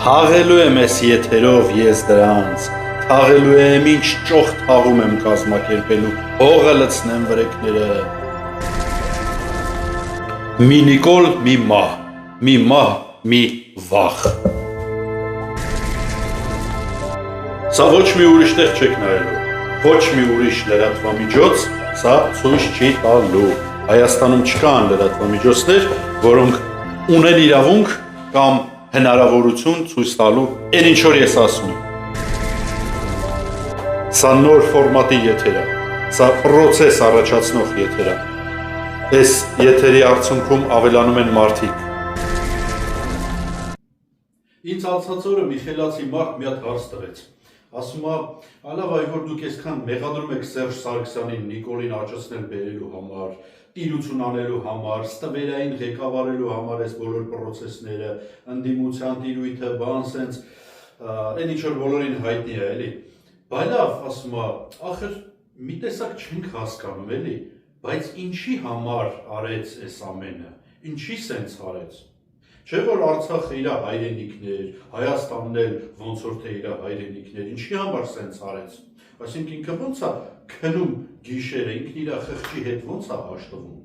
Թաղելու եմ ես եթերով ես դրանց, թաղելու եմ ինչ ճոխ թաղում եմ կազմակերպելու, հողը լցնեմ վրեկները։ Մի Նիկոլ, մի մահ, մի վախ։ Սա ոչ մի ուրիշ տեղ չեք նայելու, ոչ մի ուրիշ լրատվամիջոց սա ցույց չի տալու։ Հայաստանում չկան լրատվամիջոցներ, որոնք ունեն իրավունք կամ հնարավորություն ցույց տալու այն ինչ որ ես ասում եմ։ Սա նոր ֆորմատի եթեր է, սա պրոցես առաջացնող եթեր է։ Այս եթերի արդյունքում ավելանում են մարդիկ։ Ինձ անցածօրը մի խելացի մարդ մի հատ հարց տվեց։ Ասում է, «Ալավ այ որ դուք այսքան մեղադրում եք Սերժ Սարգսյանին Նիկոլին աճեցնել բերելու համար, տիրություն անելու համար, ստվերային ղեկավարելու համար այս բոլոր պրոցեսները, ընդդիմության տիրույթը, բան սենց, այն ինչ որ բոլորին հայտնի է, էլի։ Բայց լավ, ասում է, ախր մի տեսակ չենք հասկանում, էլի, բայց ինչի համար արեց այս ամենը, ինչի սենց արեց։ Չէ որ Արցախը իր հայրենիքն էր, Հայաստանն էլ ոնց որ թե իր հայրենիքն էր, ինչի համար սենց արեց։ Այսինքն ինքը ոնց է քնում գիշերը, ինքն իր խղճի հետ ոնց է հաշտվում։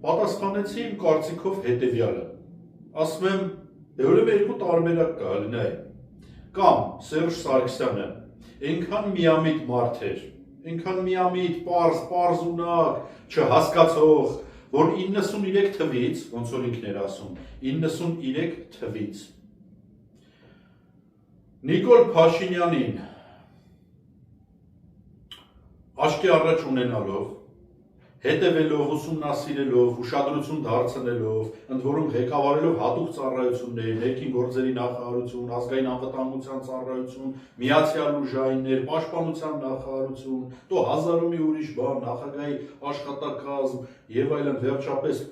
Պատասխանեցի իմ կարծիքով հետևյալը։ Ասում եմ, ուրեմն երկու տարբերակ կա, նայ։ Կամ Սերժ Սարգսյանը այնքան միամիտ մարդ էր, այնքան միամիտ, պարզ ունակ, չհասկացող, որ 93 թվից, ոնց որ ինքն էր ասում, 93 թվից Նիկոլ Փաշինյանին աչքի առաջ ունենալով, հետևելով, ուսումնասիրելով, ուշադրություն դարձնելով, ընդ որում ղեկավարելով հատուկ ծառայություններ, ներքին գործերի նախարարություն, ազգային անվտանգության ծառայություն, միացյալ ուժայիններ, պաշտպանության նախարարություն, то հազարումի ուրիշ բան, նախագահի աշխատակազմ եւ այլն, վերջապես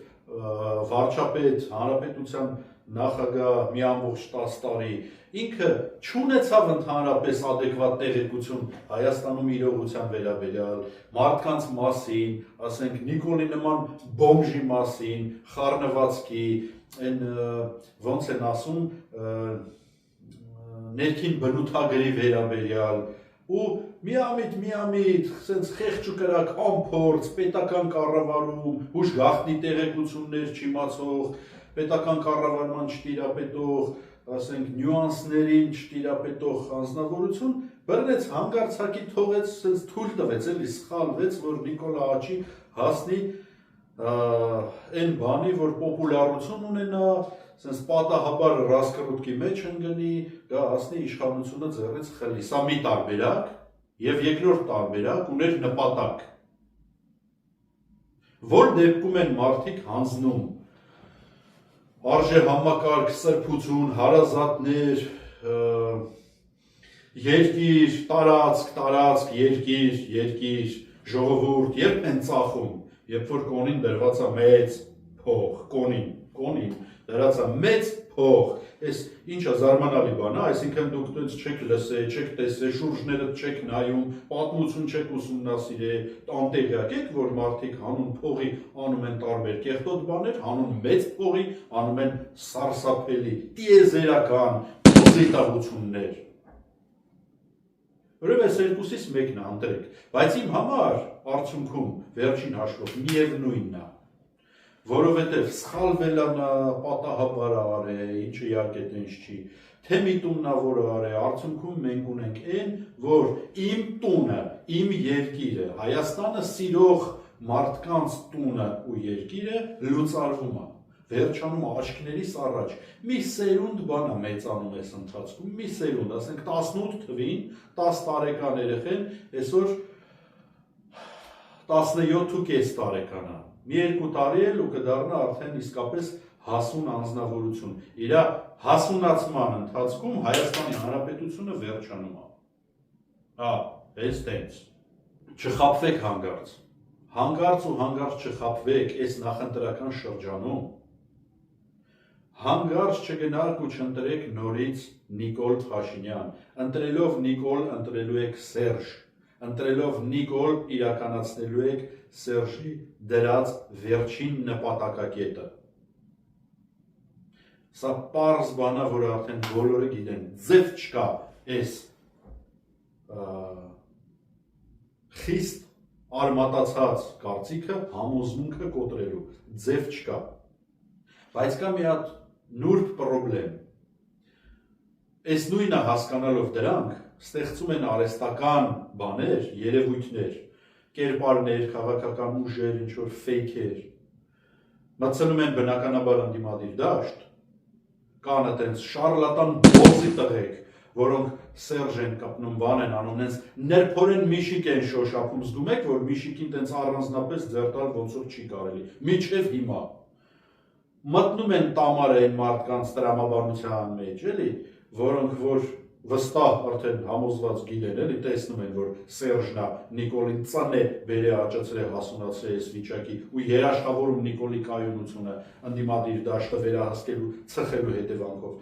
վարչապետ, հանրապետության նախագահ մի ամբողջ 10 տարի, ինքը չունեցավ ընդհանրապես adekvat տեղեկություն Հայաստանում իրողության վերաբերյալ, մարդկանց մասին, ասենք Նիկոլի նման բոմժի մասին, խառնվածքի, այն ոնց են ասում, ներքին բնութագրի վերաբերյալ, ու միամիտ, սենց խեղճ ու կրակ անփորձ, պետական կառավարում, հուշ գաղտնի տեղեկություններ չիմացող, պետական կառավարման չտիրապետող, ասենք նյուանսներին չտիրապետող անձնավորություն բռնեց հանգարցակի թողեց, սենց թույլ տվեց, էլի սխալվեց, որ Նիկոլը Աճի հասնի այն բանի, որ պոպուլարություն ունենա, սենց պատահաբար ռասկրուտքի մեջ ընկնի, դա հասնի իշխանությունը ձեռից խլի։ Սա մի տարբերակ եւ երկրորդ տարբերակ ուներ նպատակ, որ դեպքում են մարդիկ հանձնում արժե համակարգ, սրբություն, հարազատներ, երկիր, տարածք, երկիր, ժողովուրդ, երբ են ծախում, երբ որ կոնին դրված է մեծ փող, կոնին դրված է մեծ փող, այս ինչա զարմանալի բան է, այսինքն դուք դից չեք լսել, չեք տեսել, շուրժները չեք նայում, պատմություն չեք ուսումնասիրել, անտեղյակ եք, որ մարդիկ հանուն փողի անում են տարբեր կեղտոտ բաներ, հանուն մեծ փողի անում են սարսափելի, տիեզերական պոզիտավություններ։ Ուրեմն այս երկուսից մեկն է, ընտրեք, բայց իմ համար արդյունքում վերջին հաշվով միևնույնն է, որովհետև սխալվել է պատահաբար արել, ինչը իհարկե տենց չի, թե միտումն է որ արել, արդյունքում մենք ունենք այն, որ իմ տունը, իմ երկիրը, Հայաստանը սիրող մարդկանց տունը ու երկիրը լուծարվում է, վերջանում աչքներիս առաջ, մի սերունդ բան է մեծանում այս ընթացքում, մի սերունդ, ասենք 18 թվին, 10 տարեկան երեխեն, այսօր 17.5 տարեկան է, մի 2 տարի էլ ու կդառնա արդեն իսկապես հասուն անձնավորություն, իր հասունացման ընթացքում Հայաստանի Հանրապետությունը վերջանում է, այս տենց, չխաբվեք հանգարց չխաբվեք այս նախընտրական շրջանում, հանգարց չգնարք ու չընտրեք նորից Նիկոլ Փաշինյան, ընտրելով Նիկոլ ընտրելու եք Սերժ, ընտրելով Նիկոլ իրականացնելու եք Սերժի դրած վերջին նպատակակետը։ Սա պարզ բան է, որ արդեն բոլորը գիտեն, ձև չկա այս խիստ արմատացած կարծիքը համոզմունքը կոտրելու, ձև չկա, բայց կա մի հատ նուրբ պրոբլեմ, այս նույնը հասկանալով դրանք, ստեղծում են արհեստական բաներ, երևույթներ, կերպարներ, քաղաքական ուժեր, ինչ-որ ֆեյքեր, մտցնում են բնականաբար ընդդիմադիր դաշտ, կան այտենց շարլատան բոզի տղեկ, որոնք Սերժ են կապնում, բան են անում, նենց ներփորեն Միշիկ են շոշափում, զգում եք, որ Միշիկին տենց առանձնապես ձեռ տալ ոնց որ չի կարելի, մինչև հիմա, մտնում են տամար են մարդկանց տրամաբանության մեջ, էլի, որոնք որ վստահ արդեն համոզված գիտեն, էլի տեսնում են, որ Սերժն է Նիկոլին ծանե բերե աճացրել հասունացրել այս վիճակի ու երաշխավորում Նիկոլի կայունությունը ընդդիմադիր դաշտը վերահսկելու ծխելու հետևանքով,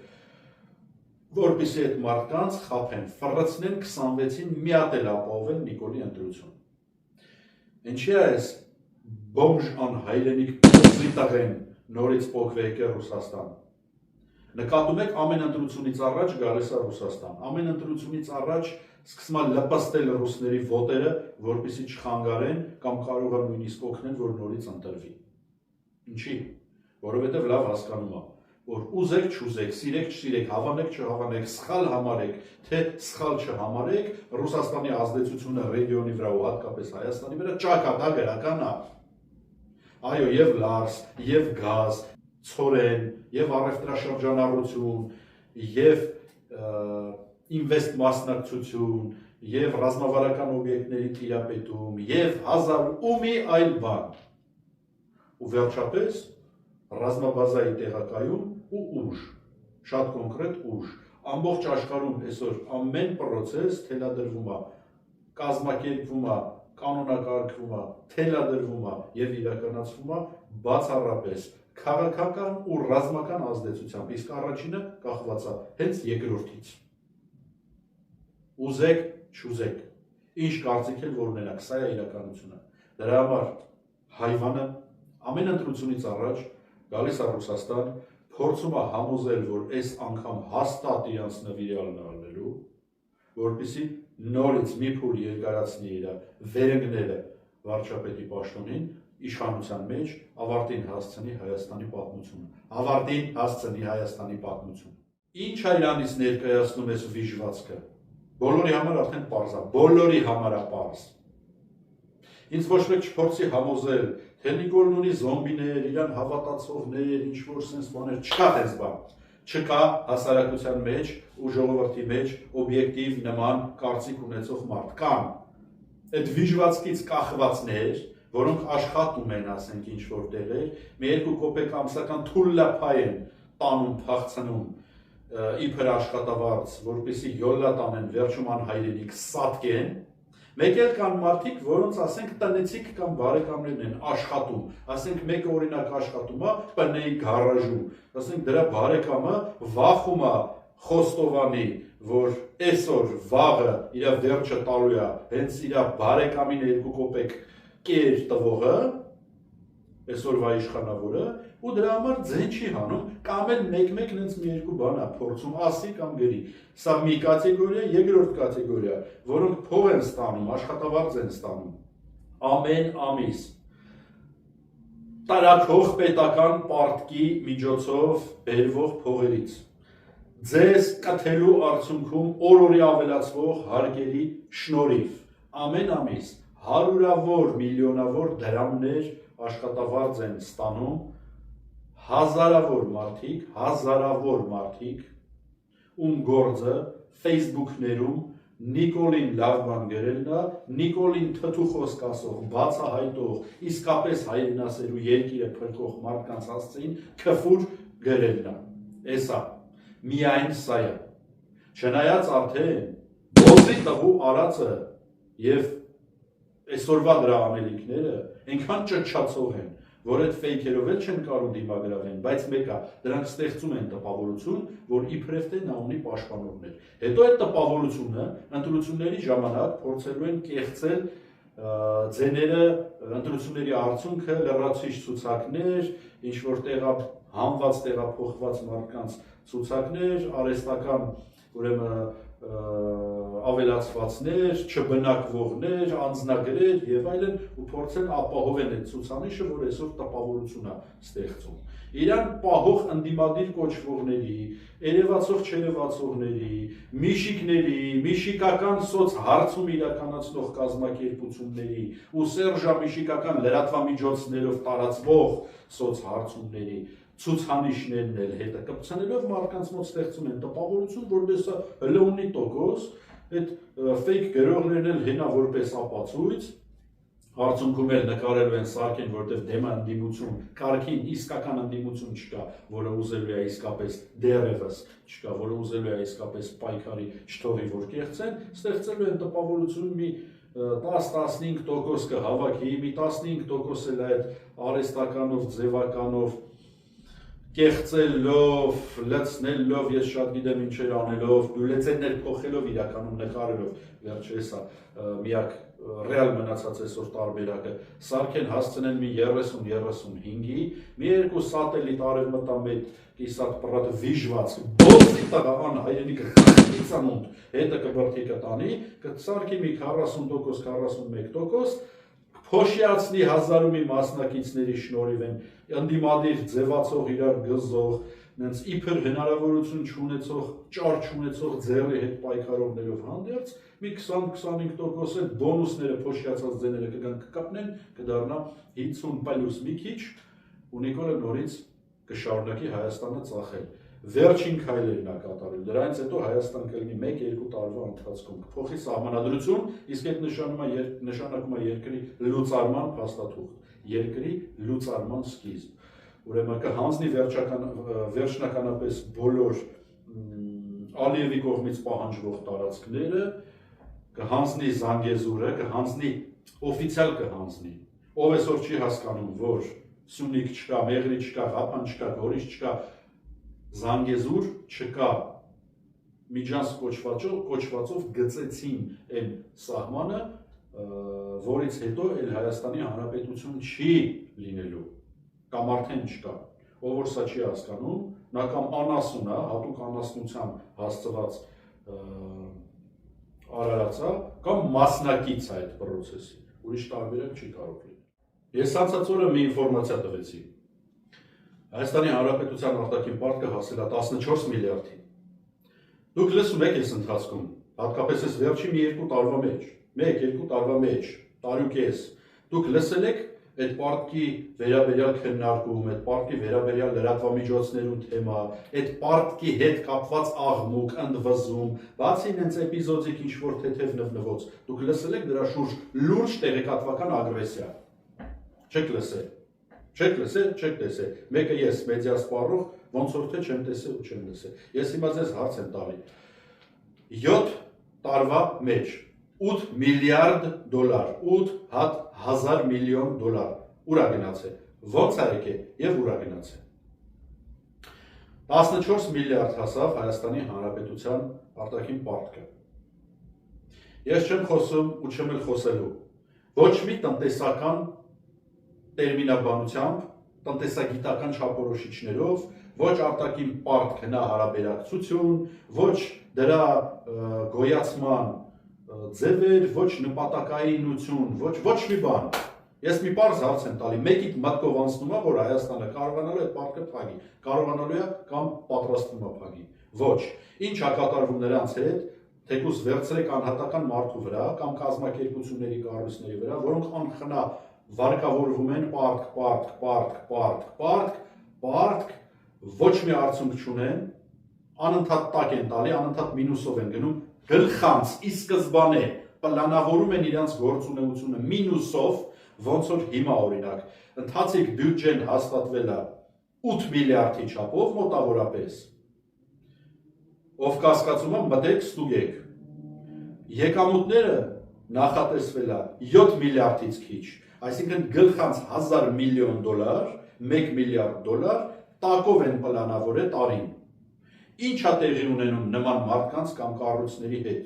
որպեսզի այդ մարդկանց խաբեն, ֆռացնեն 26-ին մի հատ էլ ապահովեն Նիկոլի ընտրություն։ Ինչի է այս բոմժ անհայրենիք զիտաղեն նորից փոխվի եկել Ռուսաստան։ Նկատում եք ամեն ընտրությունից առաջ գալիս է Ռուսաստան, ամեն ընտրությունից առաջ սկսում է լպստել ռուսների ոտերը, որպեսզի չխանգարեն կամ կարող է նույնիսկ օգնեն, որ նորից ընտրվի։ Ինչի՞, որովհետև լավ հասկանում է, որ ուզեք չուզեք, սիրեք չսիրեք, հավանեք չհավանեք, սխալ համարեք, թե սխալ չհամարեք, Ռուսաստանի ազդեցությունը ռեգիոնի վրա ու հատկապես Հայաստանի վրա ճակատա գրական է։ Այո, եւ լարս, եւ գազ, ցորեն, եւ առևտրաշրջանառություն, եւ ինվեստ մասնակցություն, եւ ռազմավարական օբյեկտների տիրապետում, եւ հազար ու մի այլ բան։ Ու վերջապես ռազմաբազայի տեղակայում ու ուժ, շատ կոնկրետ ուժ։ Ամբողջ աշխարհում այսօր ամեն պրոցես թելադրվում է, կազմակերպվում է, կանոնակարգվում է, թելադրվում է եւ իրականացվում է բացառապես քաղաքական ու ռազմական ազդեցությամբ, իսկ առաջինը կախված է հենց երկրորդից։ Ուզեք, չուզեք, ինչ կարծիք եք որ ունենաք, սա է իրականությունը։ Դրա համար հայվանը ամեն ընտրությունից առաջ գալիս է Ռուսաստան, փորձում է համոզել, որ այս անգամ հաստատ իրանց նվիրյալն առնելու, որպեսզի նորից մի փուլ երկարացնի իր վերընկները վարչապետի պաշտոնին, իշխանության մեջ ավարտին հասցնի Հայաստանի պատմությունը։ Ինչ է իրանից ներկայացնում այս վիժվածքը։ Բոլորի համար արդեն պարզ է, բոլորի համար է պարզ։ Ինձ ոչ մեկ չփորձի համոզել, թե Նիկոլն ունի զոմբիներ, իրան հավատացողներ, ինչ-որ sense բաներ, չկա դες բան։ Չկա հասարակության մեջ ու ժողովրդի մեջ օբյեկտիվ նման կարծիք ունեցող մարդ կան։ Այդ վիժվածքից կախվածներ, որոնք աշխատում են, ասենք ինչ-որ տեղեր, մի 2 կոպեկ ամսական թուլլափայ են տանում, փախցնում, իբր աշխատավարձ, որպեսզի յոլլա տանեն, վերջում անհայրենիք սատկեն, մեկ էլ կան մարդիկ, որոնց ասենք տնեցիք կամ բարեկամներն են աշխատում, ասենք մեկը օրինակ աշխատում է ՊՆ-ի գարաժում, ասենք դրա բարեկամը վախում է Խոստովանի, որ այսօր վաղը իր վերջը տալու է, հենց իր բարեկամին 2 կոպեկ կեր տվողը, այսօրվա իշխանավորը, ու դրա համար ձեն չի հանում, կամ էլ մեկ-մեկ նենց մի 2 բան է փորձում ասի կամ գրի։ Սա մի կատեգորիա, երկրորդ կատեգորիա, որոնք փող են ստանում, աշխատավարձ են ստանում, ամեն ամիս, տարաքող պետական պարտքի միջոցով բերվող փողերից, ձեզ կթելու արդյունքում օր-օրի ավելացվող հարկերի շնորհիվ, ամեն ամիս, հարյուրավոր, միլիոնավոր դրամներ աշխատավարձ են ստանում հազարավոր մարդիկ, ում գործը Facebook-ներում Նիկոլին լավ բան գրելն է, Նիկոլին թթու խոսք ասող, բացահայտող, իսկապես հայրենասերու երկիրը փրկող մարդկանց հասցեին քֆուր գրելն է։ Էսա, միայն սա է։ Չնայած արդեն բոզի տղու արածը եւ այսօրվա դրա անելիքները այնքան ճճացող են, որ այդ ֆեյքերով էլ չեն կարող դիմագրավեն, բայց մեկը դրանք ստեղծում են տպավորություն, որ իբրև թե նա ունի պաշտպանողներ։ Հետո այդ տպավորությունը ընտրությունների ժամանակ փորձելու են կեղծել ձեները, ընտրությունների արդյունքը, լրացուցիչ ցուցակներ, ինչ որ տեղա համված տեղափոխված մարդկանց ցուցակներ, արհեստական ուրեմն ավելացվածներ, չբնակվողներ, անձնագրեր եւ այլն ու փորձեն ապահովել այդ ցուցանիշը, որ այսօր տպավորություն է ստեղծում։ Իրան պահող ընդդիմադիր կոչվողների, երևացող չերևացողների, միշիկների, միշիկական սոցհարցում իրականացնող կազմակերպությունների ու սերժամիշիկական լրատվամիջոցներով տարածվող սոցհարցումների ցուցանիշներն էլ հետը կպցնելով մարդկանց մոտ ստեղծում են տպավորություն, որպես հələ ունի տոկոս, այդ fake գրողներն էլ հենա որպես ապացույց, արդյունքում էլ նկարելու են սարքեն, որտեղ դեմա ընդդիմություն, կարգին իսկական ընդդիմություն չկա, որը ուզելու է իսկապես դերևս չկա, որը ուզելու է իսկապես պայքարի չթողի, որ կեղծեն, ստեղծելու են տպավորություն մի 10-15% կհավաքի, մի 15% էլ այդ արհեստականով, ձևականով կեղծելով, լցնելով, ես շատ գիտեմ ինչեր անելով, բյուլետեններ փոխելով, իրականում նկարելով, վերջը հեսա միակ ռեալ մնացած այսօր տարբերակը, սարքեն հասցնեն մի 30-35-ի, մի երկու սատելիտ արևմտամետ կիսատ պրատ վիժված, բոստի տղան հայրենիքը խիծանունդ, հետը կբրդի կտանի, կսարքի մի 40%, 41%, փոշիացնի հազարու մի մասնակիցների շնորհիվ են ընդդիմադիր ձևացող իրար գզող, նենց իբր հնարավորություն չունեցող, ճար չունեցող ձեռի հետ պայքարողներով հանդերձ, մի 20-25% էլ բոնուսները փոշիացած ձեները կգան կկապնեն, կդառնա 50 պլյուս մի քիչ, ու Նիկոլը նորից կշարունակի Հայաստանը ծախել։ Վերջին քայլերն է կատարել, դրանից հետո Հայաստան կլինի 1-2 տարվա ընթացքում կփոխի սահմանադրություն, իսկ այդ նշանակում է երկրի լուծարման փաստաթուղթ, երկրի լուծարման սկիզբ։ Ուրեմն կհանձնի վերջնականապես բոլոր Ալիևի կողմից պահանջվող տարածքները, կհանձնի Զանգեզուրը, կհանձնի օֆիցիալ կհանձնի, ով այսօր չի հասկանում, որ Սյունիք չկա, Մեղրի չկա, Ղափան չկա, Գորիս չկա, Զանգեզուր չկա, Միջանց կոչվածով գծեցին այն սահմանը, որից հետո էլ Հայաստանի Հանրապետություն չի լինելու, կամ արդեն չկա, ով որ սա չի հասկանում, նա կամ անասուն է, հատուկ անասնությամբ հասցված արարածա, կամ մասնակից է այդ պրոցեսի, ուրիշ տարբերակ չի կարող լինել։ Ես անցած օրը մի ինֆորմացիա տվեցի։ Հայաստանի Հանրապետության արտաքին պարտքը հասել է 14 միլիարդի։ Դուք լսում եք այս ընթացքում, հատկապես այս վերջի մի 2 տարվա մեջ, 1-2 տարվա մեջ, տարի ու կես, դուք լսել եք այդ պարտքի վերաբերյալ քննարկում, այդ պարտքի վերաբերյալ լրատվամիջոցներու թեմա, այդ պարտքի հետ կապված աղմուկ, ընդվզում, բացի նենց էպիզոդիկ ինչ-որ թեթև նվնվոց, դուք լսել եք դրա շուրջ լուրջ տեղեկատվական ագրեսիա։ Չեք լսել։ Չեք լսել, չեք տեսել։ Մեկը ես մեդիա սպառող, ոնց որ թե չեմ տեսել ու չեմ լսել։ Ես հիմա ձեզ հարց եմ տալի։ 7 տարվա մեջ 8 միլիարդ դոլար, 8.000 միլիոն դոլար ուր է գնացել, ոնց է եկել եւ ուր է գնացել։ 14 միլիարդ հասավ Հայաստանի Հանրապետության արտաքին պարտքը։ Ես չեմ խոսում ու չեմ էլ խոսելու ոչ մի տնտեսական տերմինաբանությամբ, տնտեսագիտական չափորոշիչներով, ոչ արտաքին պարտք հնարաբերակցություն, ոչ դրա գոյացման ձևեր, ոչ նպատակայինություն, ոչ մի բան։ Ես մի պարզ հարց եմ տալի, մեկիդ մտքով անցնում է, որ Հայաստանը կարողանալու է այդ պարտքը փակի, կարողանալու է կամ պատրաստվում է փակի։ Ոչ։ Ինչ է կատարվում նրանց հետ, թեկուզ վերցրեք անհատական մարդու վրա կամ կազմակերպությունների կառույցների վրա, որոնք անխնա վարկավորվում են պարտք, ոչ մի արդյունք չունեն, անընդհատ տակ են տալի, անընդհատ մինուսով են գնում, գլխանց ի սկզբանե պլանավորում են իրենց գործունեությունը մինուսով, ոնց որ հիմա օրինակ, ընթացիկ բյուջեն հաստատվել է 8 միլիարդի չափով մոտավորապես, ով կասկածում է մտեք ստուգեք, եկամուտները նախատեսվել է 7 միլիարդից քիչ, այսինքն գլխանց 1000 միլիոն դոլար, 1 միլիարդ դոլար, տակով են պլանավորել տարին։ Ինչ է տեղի ունենում նման մարդկանց կամ կառույցների հետ։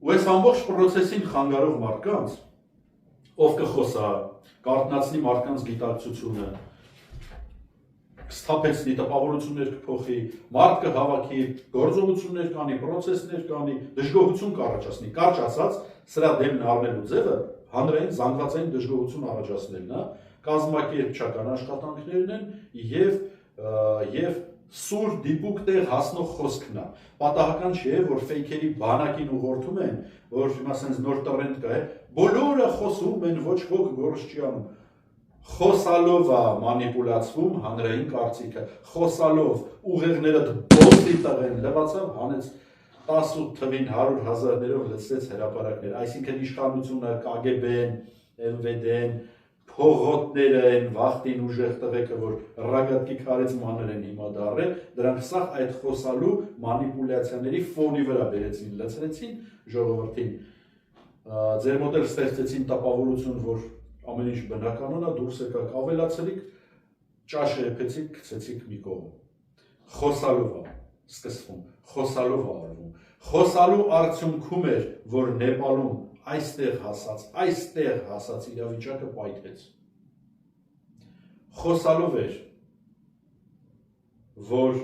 ու այս ամբողջ process-ին խանգարող մարդկանց, ով կխոսա, կարթնացնի մարդկանց գիտակցությունը, կսթափեցնի, տպավորություններ կփոխի, մարդ կհավաքի, գործողություններ կանի, process-ներ կանի, դժգոհություն կառաջացնի, կարճ ասած, սրա դեմն առնելու ձևը հանրային զանգվածային դժգոհություն առաջացնելն է, կազմակերպչական աշխատանքներն են եւ սուր դիպուկ տեղ հասնող խոսքն է։ Պատահական չէ, որ ֆեյքերի բանակին ուղղորդում են, որ հիմա sense նոր տրենդ կա, բոլորը խոսում են, ոչ ոք գործ չի անում։ Խոսալով է մանիպուլացվում հանրային կարծիքը, խոսալով ուղեղները դոստի տղեն լվացավ, հանեց 18 թվին 100,000-ներով լցրեց հրապարակներ, այսինքն իշխանությունը, KGB-ն, MVD-ն, փողոտները են վախտին ուժեղ տղեկը, որ ռագատկի քարեց մանր են հիմա դարել, դրանք սա այդ խոսալու մանիպուլյացիաների ֆոնի վրա բերեցին, լցրեցին ժողովրդին, ձեր մոտ էլ ստեղծեցին տպավորություն, որ ամեն ինչ բնականon է, դուրս եկաք ավելացրիք, ճաշը եփեցիք, գցեցիք մի կողմ։ Խոսալով է սկսվում, խոսալով է արվում։ Խոսալու արդյունքում էր, որ Նեպալում այստեղ հասած իրավիճակը պայթեց։ Խոսալով էր, որ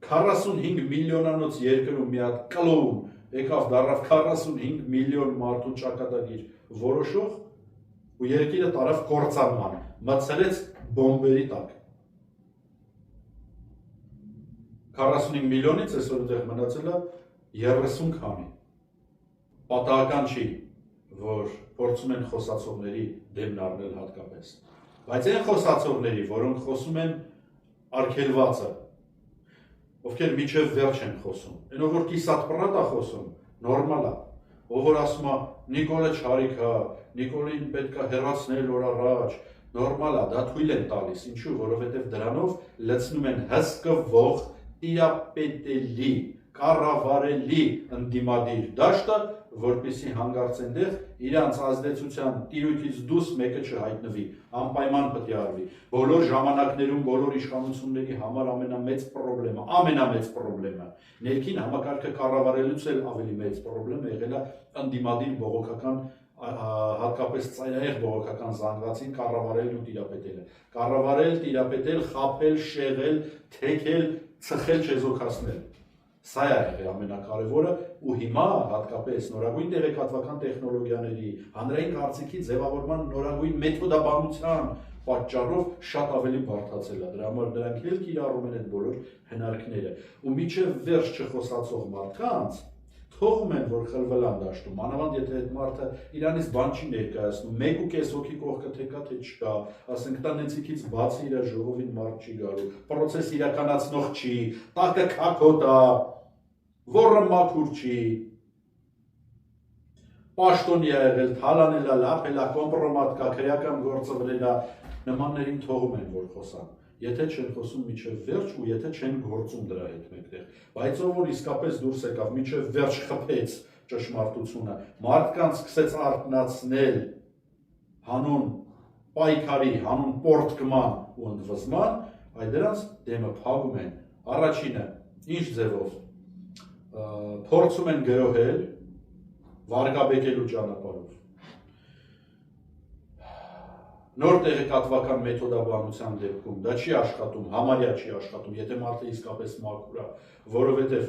45 միլիոնանոց երկրում մի հատ կլոուն եկավ դառավ 45 միլիոն մարդու ճակատագիր որոշող ու երկիրը տարավ կործանման, մտցրեց բոմբերի տակ։ 45 միլիոնից այսօր դեղ մնացել է 30 քանի։ Պատահական չի, որ փորձում են խոսացողների դեմն առնել հատկապես։ Բայց այն խոսացողների, որոնք խոսում են արգելվածը, ովքեր միջև վերջ են խոսում, այնով որ կիսատ պրատ է խոսում, նորմալ է, ով որ ասում է Նիկոլը չարիք է, Նիկոլին պետք է հեռացնել օր առաջ, նորմալ է, դա թույլ են տալիս, ինչու, որովհետև դրանով լցնում են հսկվող, տիրապետելի, կառավարելի ընդդիմադիր դաշտը, որպեսզի հանգարցեն դեղ իրանց ազդեցության տիրույթից դուրս մեկը չհայտնվի, անպայման պետք է արվի։ Բոլոր ժամանակներում, բոլոր իշխանությունների համար ամենամեծ պրոբլեմը, ներքին համակարգը կառավարելուց էլ ավելի մեծ պրոբլեմը եղել է ընդդիմադիր բողոքական, հատկապես ծայրահեղ բողոքական զանգվածին կառավարելն ու տիրապետելը։ Կառավարել, տիրապետել, խաբել, շեղել, թեքել, ծխել, չեզոքացնել։ Սա է եղել ամենակարևորը ու հիմա հատկապես նորագույն տեղեկատվական տեխնոլոգիաների, հանրային կարծիքի ձևավորման նորագույն մեթոդաբանության պատճառով շատ ավելի բարդացել է։ Դրա համար նրանք էլ կիրառում են այդ բոլոր հնարքները։ Ու միջև վերջ չխոսացող մարդկանց թողում են, որ խլվել են դաշտում, մանավանդ եթե այդ մարդը իրանից բան չի ներկայացնում, 1.5 հոգի կողքը թե կա, թե չկա, ասենք տանեցիքից բացի իր ժողովին մարդ չի գալու, պրոցես իրականացնող չի, տակը քաքոտ է, որը մաքուր չի, պաշտոնի է եղել, թալանել է, լափել է, կոմպրոմատ կա, քրեական գործը վրել է, նմաններին թողում են, որ խոսան։ Եթե չեն խոսում միջև վերջ ու եթե չեն գործում դրա հետ մեկտեղ, բայց ով որ իսկապես դուրս եկավ, միջև վերջ խփեց ճշմարտությունը, մարդկանց սկսեց արթնացնել հանուն պայքարի, հանուն պորտկման ու ընդվզման, այդ դրանց դեմը փակում են։ Առաջինը, ինչ ձևով, փորձում են գրոհել, վարկաբեկելու ճանապարհով։ Նոր տեղեկատվական մեթոդաբանության դեպքում դա չի աշխատում, համարյա չի աշխատում, եթե մարդը իսկապես մաքուր է, որովհետև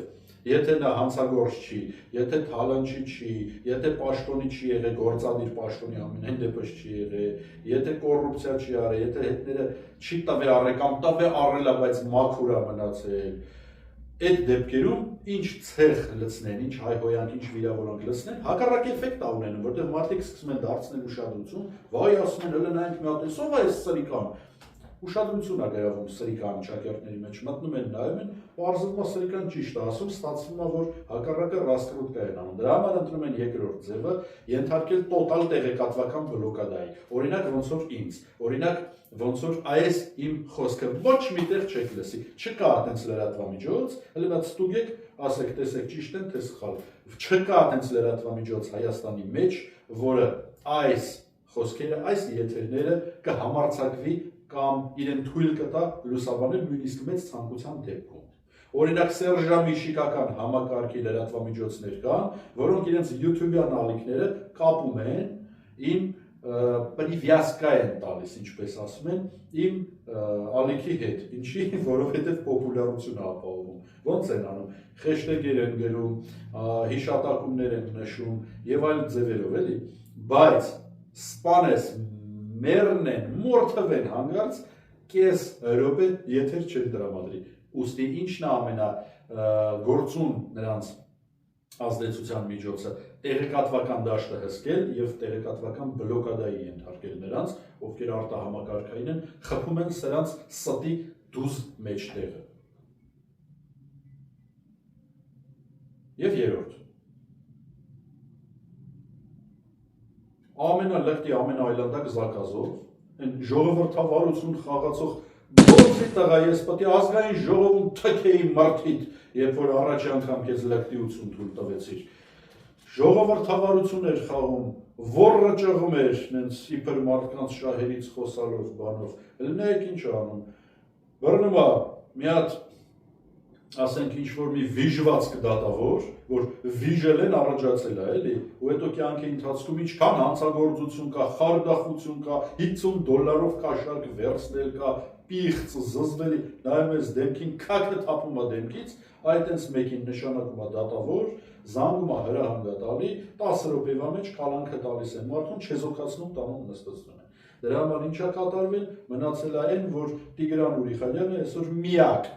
եթե նա հանցագործ չի, եթե թալանչի չի, եթե պաշտոնի չի եղել, գործադիր պաշտոնի ամենայն դեպս չի եղել, եթե կոռուպցիա չի արել, եթե հետները չի տվել առել կամ տվել առել է, բայց մաքուր է մնացել, այդ դեպքերում ինչ ցեղ լցնեն, ինչ հայհոյանք, ինչ վիրավորանք լցնեն, հակառակ էֆեկտ է ունենում, որտեղ մարդիկ սկսում են դարձնել ուշադրություն, վայ ասում են, հələ նայենք մի հատ, ով է այս սրիկան, ուշադրություն է գրավում սրիկան ճակերտների մեջ, մտնում են, նայում են, պարզվում է սրիկան ճիշտ է ասում, ստացվում է, որ հակառակը ռասկրուտկա են անում, դրա համար ընտրում են երկրորդ ձևը, ենթարկել տոտալ տեղեկատվական բլոկադայի, օրինակ ոնց որ ինձ, օրինակ ոնց որ այս իմ խոսքը ոչ միտեղ չեք լսի, չկա այդպես լրատվամիջոց, հələ նա ստուգեք, ասեք, տեսեք ճիշտ են, թե սխալ, չկա այդպես լրատվամիջոց Հայաստանի մեջ, որը այս խոսքերը, այս եթերները կհամարձակվի կամ իրեն թույլ կտա լուսաբանել նույնիսկ մեծ ցանկության դեպքում։ Օրինակ սերժամիշիկական համակարգի լրատվամիջոցներ կան, որոնք իրենց YouTube-յան ալիքները կապում են իմ պրիվյասկա են տալիս, ինչպես ասում են, իմ ալիքի հետ, ինչի, որովհետև պոպուլարություն է ապահովում, ոնց են անում, խեշտեգեր են գրում, հիշատակումներ են նշում և այլ ձևերով, էլի, բայց սպանես մերն են, մորթվ են հանգարց, կես հրոպե եթեր չեն տրամադրի, ուստի ինչն է ամենագործուն նրանց ազդեցության միջոցը, տեղեկատվական դաշտը հսկել և տեղեկատվական բլոկադայի ենթարկել նրանց, ովքեր արտահամակարգային են, խփում են սրանց ստի դուզ մեջտեղը։ Եվ երրորդ։ Ամենալեղտի ամենաայլանդակ զակազով, են ժողովրդավարություն խաղացող գործի տղա, ես պետք է ազգային ժողովում թքեի մարդիդ, երբ որ առաջի անգամ քեզ լկտիություն թույլ տվեցիր։ Ժողովրդավարություն էր խաղում, ոռը ճղում էր, նենց իբր մարդկանց շահերից խոսալով, բանով, լնեք ինչ անում, բռնում է մի հատ, ասենք ինչ-որ մի վիժվածք դատավոր, որ վիժել են առաջացել է, էլի, ու հետո կյանքի ընթացքում ինչքան հանցագործություն կա, խարդախություն կա, $50 կաշառք վերցնել կա, պիղծ, զզվելի, նայում ես դեմքին, քաքը թափում է դեմքից, այդ հենց մեկին նշանակում է դատավոր, զանգում է հրահանգ է տալի, 10 րոպեվա մեջ կալանքը տալիս են մարդուն, չեզոքացնում տանում նստեցնում են։ Դրա համար ինչ է կատարվել, մնացել է այն, որ Տիգրան Ուրիխանյանը այսօր միակ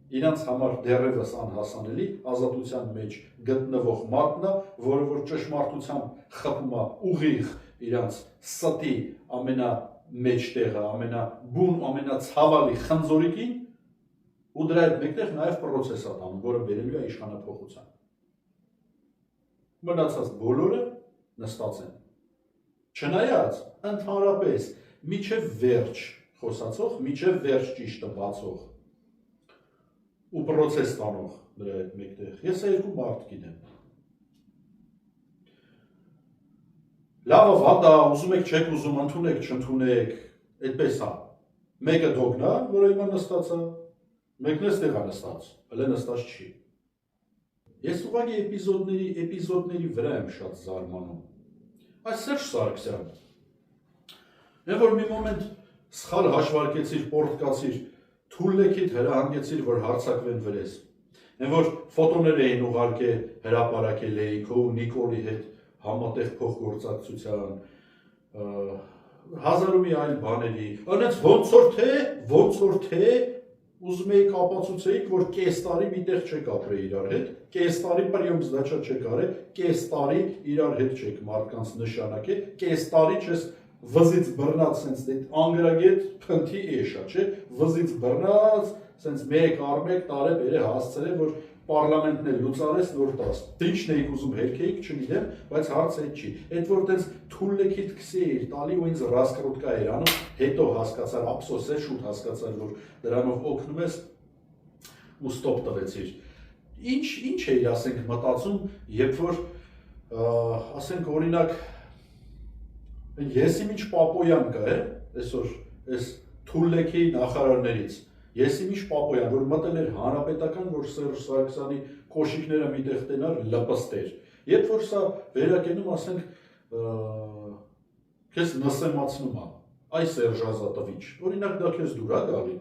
իրանց համար դեռևս անհասանելի ազատության մեջ գտնվող մարդն է, որը որ ճշմարտությամբ խփում է ուղիղ իրանց ստի ամենամեջտեղը, ամենաբուն, ամենացավալի խնձորիկին ու դրա հետ մեկտեղ նաև պրոցես է տանում, որը բերելու է իշխանափոխության։ Մնացած բոլորը նստած են։ Չնայած ընդհանրապես միջև վերջ խոսացող, միջև վերջ ճիշտը բացող ու պրոցես տանող դրա հետ մեկտեղ, ես երկու մարդ գիտեմ։ Լավը վատա, ուզում եք չեք ուզում, ընդունեք, չընդունեք, այդպես է։ Մեկը դոգն է, որը հիմա նստած է, մեկն էստեղ է նստած, հələ նստած չի։ Ես ուղղակի էպիզոդների վրա եմ շատ զարմանում։ Այս Սերժ Սարգսյան, այն որ մի մոմենտ սխալ հաշվարկեցիր, պորտկացիր, թուլլեքիդ հրահանգեցիր, որ հարցակվեն վրես, այն որ ֆոտոներ էին ուղարկե հրապարակել էի քո Նիկոլի հետ համատեղ փոխգործակցության, հազար ու մի այլ բաների, անենց ոնց որ թե ուզում էիք ապացուցեիք, որ կես տարի միտեղ չեք ապրել իրար հետ, կես տարի պրիոմ զդաչա չեք արել, կես տարի իրար հետ չեք մարդկանց նշանակել, կես տարի չես վզից բռնած սենց անգրագետ փնթի էշա, չէ, վզից բռնած սենց մեկ առ մեկ տարե բերը հասցրել, որ պարլամենտն էլ լուծարես նոր տաս։ Ինչն էիք ուզում հերքեիք, չգիտեմ, բայց հարցը այդ չի։ Այդ որ տենց թուլլեքիդ քսի էիր տալի ու ինձ ռասկրուտկա էր անում, հետո հասկացար, ափսոս է, շուտ հասկացար, որ դրանով օգնում ես ու ստոպ տվեցիր։ Ինչ էիր, ասենք, մտածում, երբ որ, ասենք, օրինակ, Եսիմիչ Պապոյան կա, այսօր, այս թուլլեքի նախարարներից, Եսիմիչ Պապոյան, որ մտել էր հանրապետական, որ Սերժ Սարգսյանի կոշիկները միտեղ տենար լպստեր, երբ որ սա վերակենում, ասենք, քեզ նսեմացնում է, այ Սերժ Ազատովիչ, օրինակ դա քեզ դուր է գալի,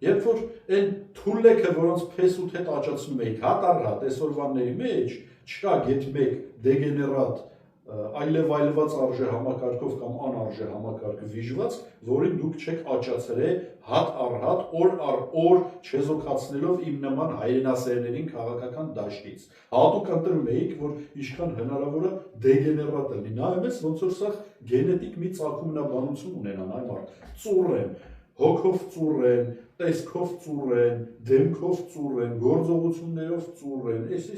երբ որ այն թուլլեքը, որոնց փեսուտ հետ աճացնում էիք, հատ առ հատ այսօրվանների մեջ, չկա գետ մեկ դեգեներատ այլևայլված արժե համակարգով կամ անարժե համակարգ վիժված, որին դուք չեք աճացրել հատ առ հատ, օր առ օր չեզոքացնելով իմ նման հայրենասերներին քաղաքական դաշտից։ Հատուկ ընտրում էիք, որ ինչքան հնարավոր է դեգեներատը լինի։ Նայում ես ոնց որ սա գենետիկ մի ծագումնաբանություն ունենան այ մարդ։ Ծուռ են, հոգով ծուռ են, տեսքով ծուռ են, դեմքով ծուռ են, գործողություններով ծուռ են, էս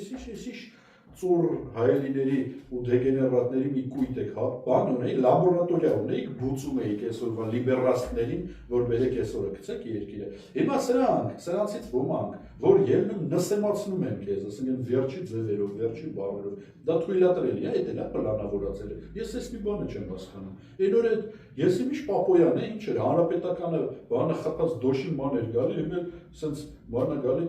ծուռ հայելիների ու դեգեներատների մի կույտ եք, հա, բան ունեի, լաբորատորիա ունեիք, բուծում էիք այսօրվա լիբերալներին, որ բերեք այսօրը գցեք երկիրը։ Հիմա սրանցից ոմանք, որ ելնում նսեմացնում են քեզ, ասենք վերջի ձևերով, վերջի բառերով, դա թույլատրելի է, դա պլանավորածել է։ Ես այս մի բանը չեմ հասկանում։ Այն օր այդ ես իմիշ Պապոյան է, ինչ էր, հանրապետականը բանը խփած դոշի ման էր գալի, հիմա սենց բանը գալի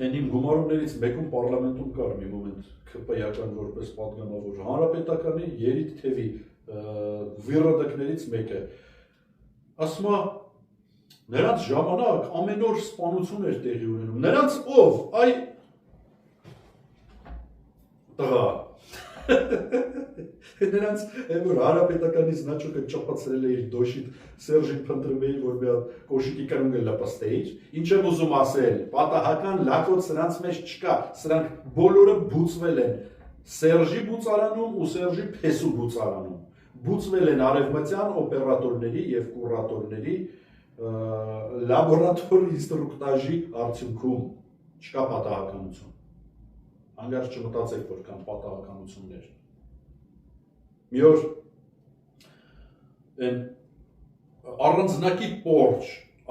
Այն իմ գումարումներից մեկում պարլամենտում կար մի մոմենտ ԿՊ-ական որպես պատգամավոր հանրապետականի երիտ թևի վիրադակներից մեկը ասում է նրանց ժամանակ ամեն օր սպանություն էր տեղի ունենում նրանց ով այ տղա նրանց որ հանրապետականից նաչոկը ճապացրել է իր դոշիտ Սերժին փնտրում էի որ մի հատ կոշիկի կրուն գլա պստեիր ինչ եմ ուզում ասել պատահական լակոտ սրանց մեջ չկա սրանք բոլորը բուծվել են Սերժի բուծարանում ու Սերժի փեսու բուծարանում բուծվել են արևմտյան օպերատորների եւ կուրատորների լաբորատոր ինստրուկտաժի արդյունքում չկա պատահականություն Անգարջ չմտածեք, որ կան պատահականություններ։ Մի օր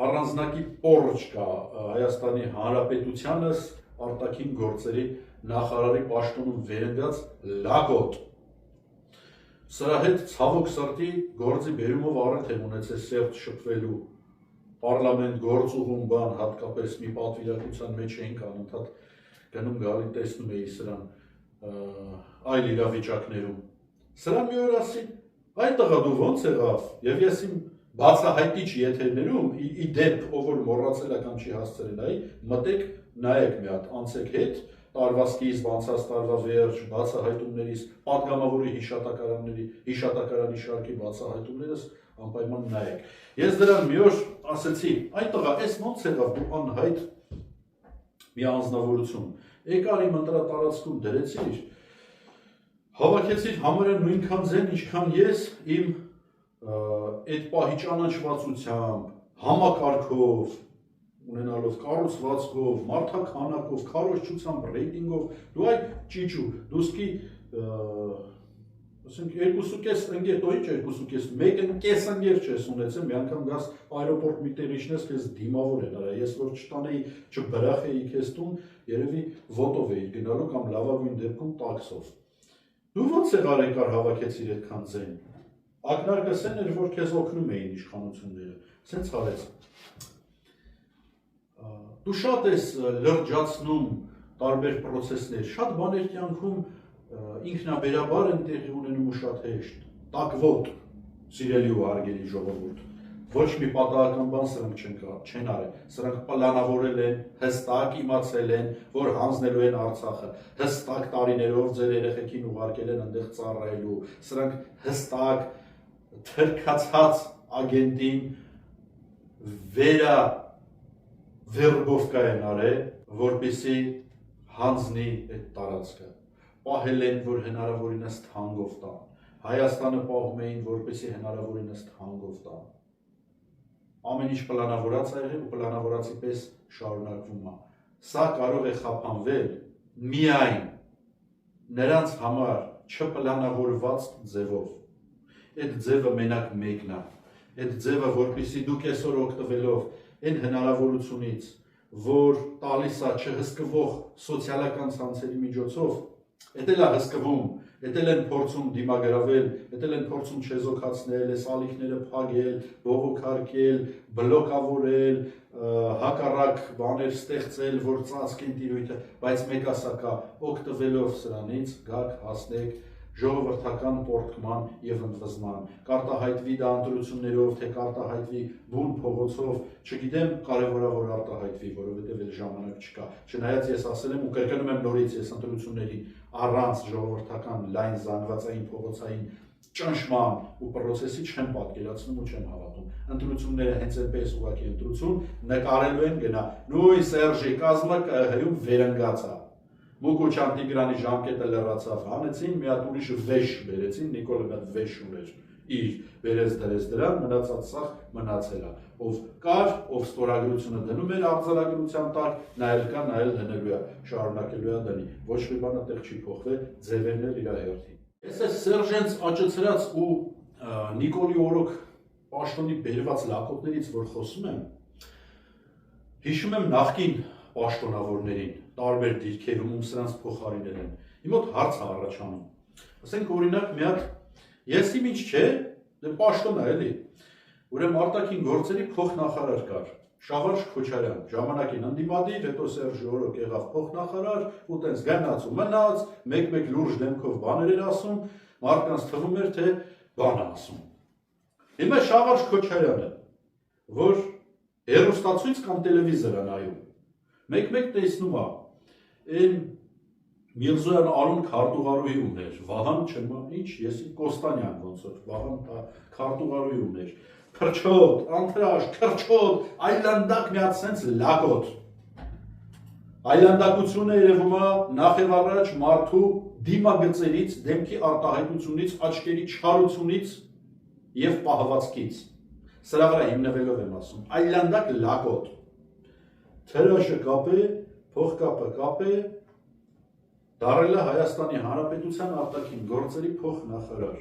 առանձնակի պորջ կա Հայաստանի Հանրապետությանս արտաքին գործերի նախարարի պաշտոնում վերընկած լագոտ։ Սրա հետ ցավոք սրտի գործի բերումով առիթ եմ ունեցել սերտ շփվելու պարլամենտ գործուղում բան հատկապես մի պատվիրակության մեջ էինք անընդհատ գնում գալի տեսնում էի սրան այլ իրավիճակներում սրա մի օր ասին այ տղա դու ոնց եղավ եւ ես իմ բացահայտիչ եթերներում ի դեպ ով որ մոռացել է կամ չի հասցրել նայի մտեք նայեք մի հատ անցեք հետ տարվա սկիզբ անցած տարվա վերջ բացահայտումներից պատգամավորի հիշատակարանի շարքի բացահայտումներս անպայման նայեք ես դրան մի օր ասեցի այ տղա այս ոնց եղավ դու անհայտ մի անձնավորություն եկար իմ ընտրատարածքում դրեցիր հավաքեցիր համարը նույնքան ձեն ինչքան ես իմ այդ պահի ճանաչվածությամբ համակարգով ունենալով կառուցվածքով մարդաքանակով քարոզչությամբ ռեյտինգով դու այ ճիճու դուսկի ասենք 2.5 ընկեր տո ինչ 2.5 1.5 ընկեր չես ունեցել մի անգամ գաս այրոպորտ մի տեղ իջնես քեզ դիմավոր են արա ես որ չտանեի չբրախեի քեզ տուն երևի ոտով էի գնալու կամ լավագույն դեպքում տաքսով դու ոնց եղար եկար հավաքեցիր այդքան ձեն ակնարկս էր որ քեզ օգնում էին իշխանությունները սենց արեց դու շատ ես լրջացնում տարբեր process-ներ շատ բաներ կյանքում ինքնաբերաբար են տեղի ունենում ու շատ հեշտ, տակվոտ, սիրելի ու հարգելի ժողովուրդ, ոչ մի պատահական բան սրանք չեն արել, սրանք պլանավորել են, հստակ իմացել են, որ հանձնելու են Արցախը, հստակ տարիներով ձեր երեխեքին ուղարկել են այնտեղ ծառայելու, սրանք հստակ թրքացած ագենտին վերաբերբովկա են արել, որպեսզի հանձնի այդ տարածքը պահել են, որ հնարավորինս թանկով տան, Հայաստանը պահում էին, որպեսզի հնարավորինս թանկով տան, ամեն ինչ պլանավորած է եղել ու պլանավորածի պես շարունակվում է, սա կարող է խափանվել միայն նրանց համար չպլանավորված ձևով, այդ ձևը մենակ մեկն է, այդ ձևը, որպեսզի դուք այսօր օգտվելով այն հնարավորությունից, որ տալիս է չհսկվող սոցիալական ցանցերի միջոցով Էդ էլ է հսկվում, էդ էլ են փորձում դիմագրավել, էդ էլ են փորձում չեզոքացնել, այս ալիքները փագել, բողոքարկել, բլոկավորել, հակառակ բաներ ստեղծել, որ ծածկեն տիրույթը, բայց մեկ ասա կա, օգտվելով սրանից գաք հասնեք ժողովրդական պորտկման եւ ընդվզման, կարտահայտվի դա ընտրություններով, թե կարտահայտվի բուն փողոցով, չգիտեմ, կարևոր է որ արտահայտվի, որովհետեւ էլ ժամանակ չկա։ Չնայած ես ասել եմ ու կրկնում եմ նորից ես ընտրությունների առանց ժողովրդական լայն զանգվածային փողոցային ճնշման ու process-ի չեմ պատկերացնում ու չեմ հավատում։ Ընտրությունները հենց այնպես ուղղակի ընտրություն նկարելու են գնա։ Նույն Սերժի կազմը ԿՀ-ում վերընկած է։ Մուկուչան Տիգրանի ժամկետը լրացավ, հանեցին մի հատ ուրիշ վեշ բերեցին, Նիկոլը մի հատ վեշ ուներ, իր վերես դրես դրան, մնացած սաղ մնացել է, ով կար, ով ստորագրությունը դնում էր արձանագրության տակ, նայել կա, նայել դնելու է, շարունակելու է դնի, ոչ մի բան այդտեղ չի փոխվել, ձևերն էլ իր հերթին։ Ես այս Սերժենց աճեցրած ու Նիկոլի օրոք պաշտոնի բերված լակոտներից, որ խոսում եմ, հիշում եմ նախկին պաշտոնավորներին, տարբեր դիրքերում, ում սրանց փոխարինել են, իմ մոտ հարց է առաջանում, ասենք օրինակ մի հատ, ես իմ ինչ չէ, դե պաշտոն է էլի, ուրեմն արտաքին գործերի փոխնախարար կար, Շավարժ Քոչարյան, ժամանակին ընդդիմադիր, հետո Սերժ օրոք եղավ փոխնախարար, ու տենց գնաց ու մնաց, մեկ-մեկ լուրջ դեմքով բաներ էր ասում, մարդկանց թվում էր, թե բան է ասում։ Հիմա Շավարժ Քոչարյանը, որ հեռուստացույց կամ տելևիզոր է նայում, մեկ-մեկ տեսնում է, այն Միրզոյան Արուն քարտուղարուհի ուներ, Վահան չնայ ինչ, ես Կոստանյան ոնց որ Վահան քարտուղարուհի ուներ, փրչոտ, անտրաշ, քրչոտ, այլանդակ մի հատ սենց լակոտ։ Այլանդակությունը երևում է նախ եւ առաջ մարդու դիմագծերից, դեմքի արտահայտությունից, աչքերի չարությունից եւ պահվածքից։ Սրա վրա հիմնվելով եմ ասում, այլանդակ լակոտ։ Թրաշը կապե, փողկապը կապե, դարել է Հայաստանի Հանրապետության արտաքին գործերի փոխնախարար։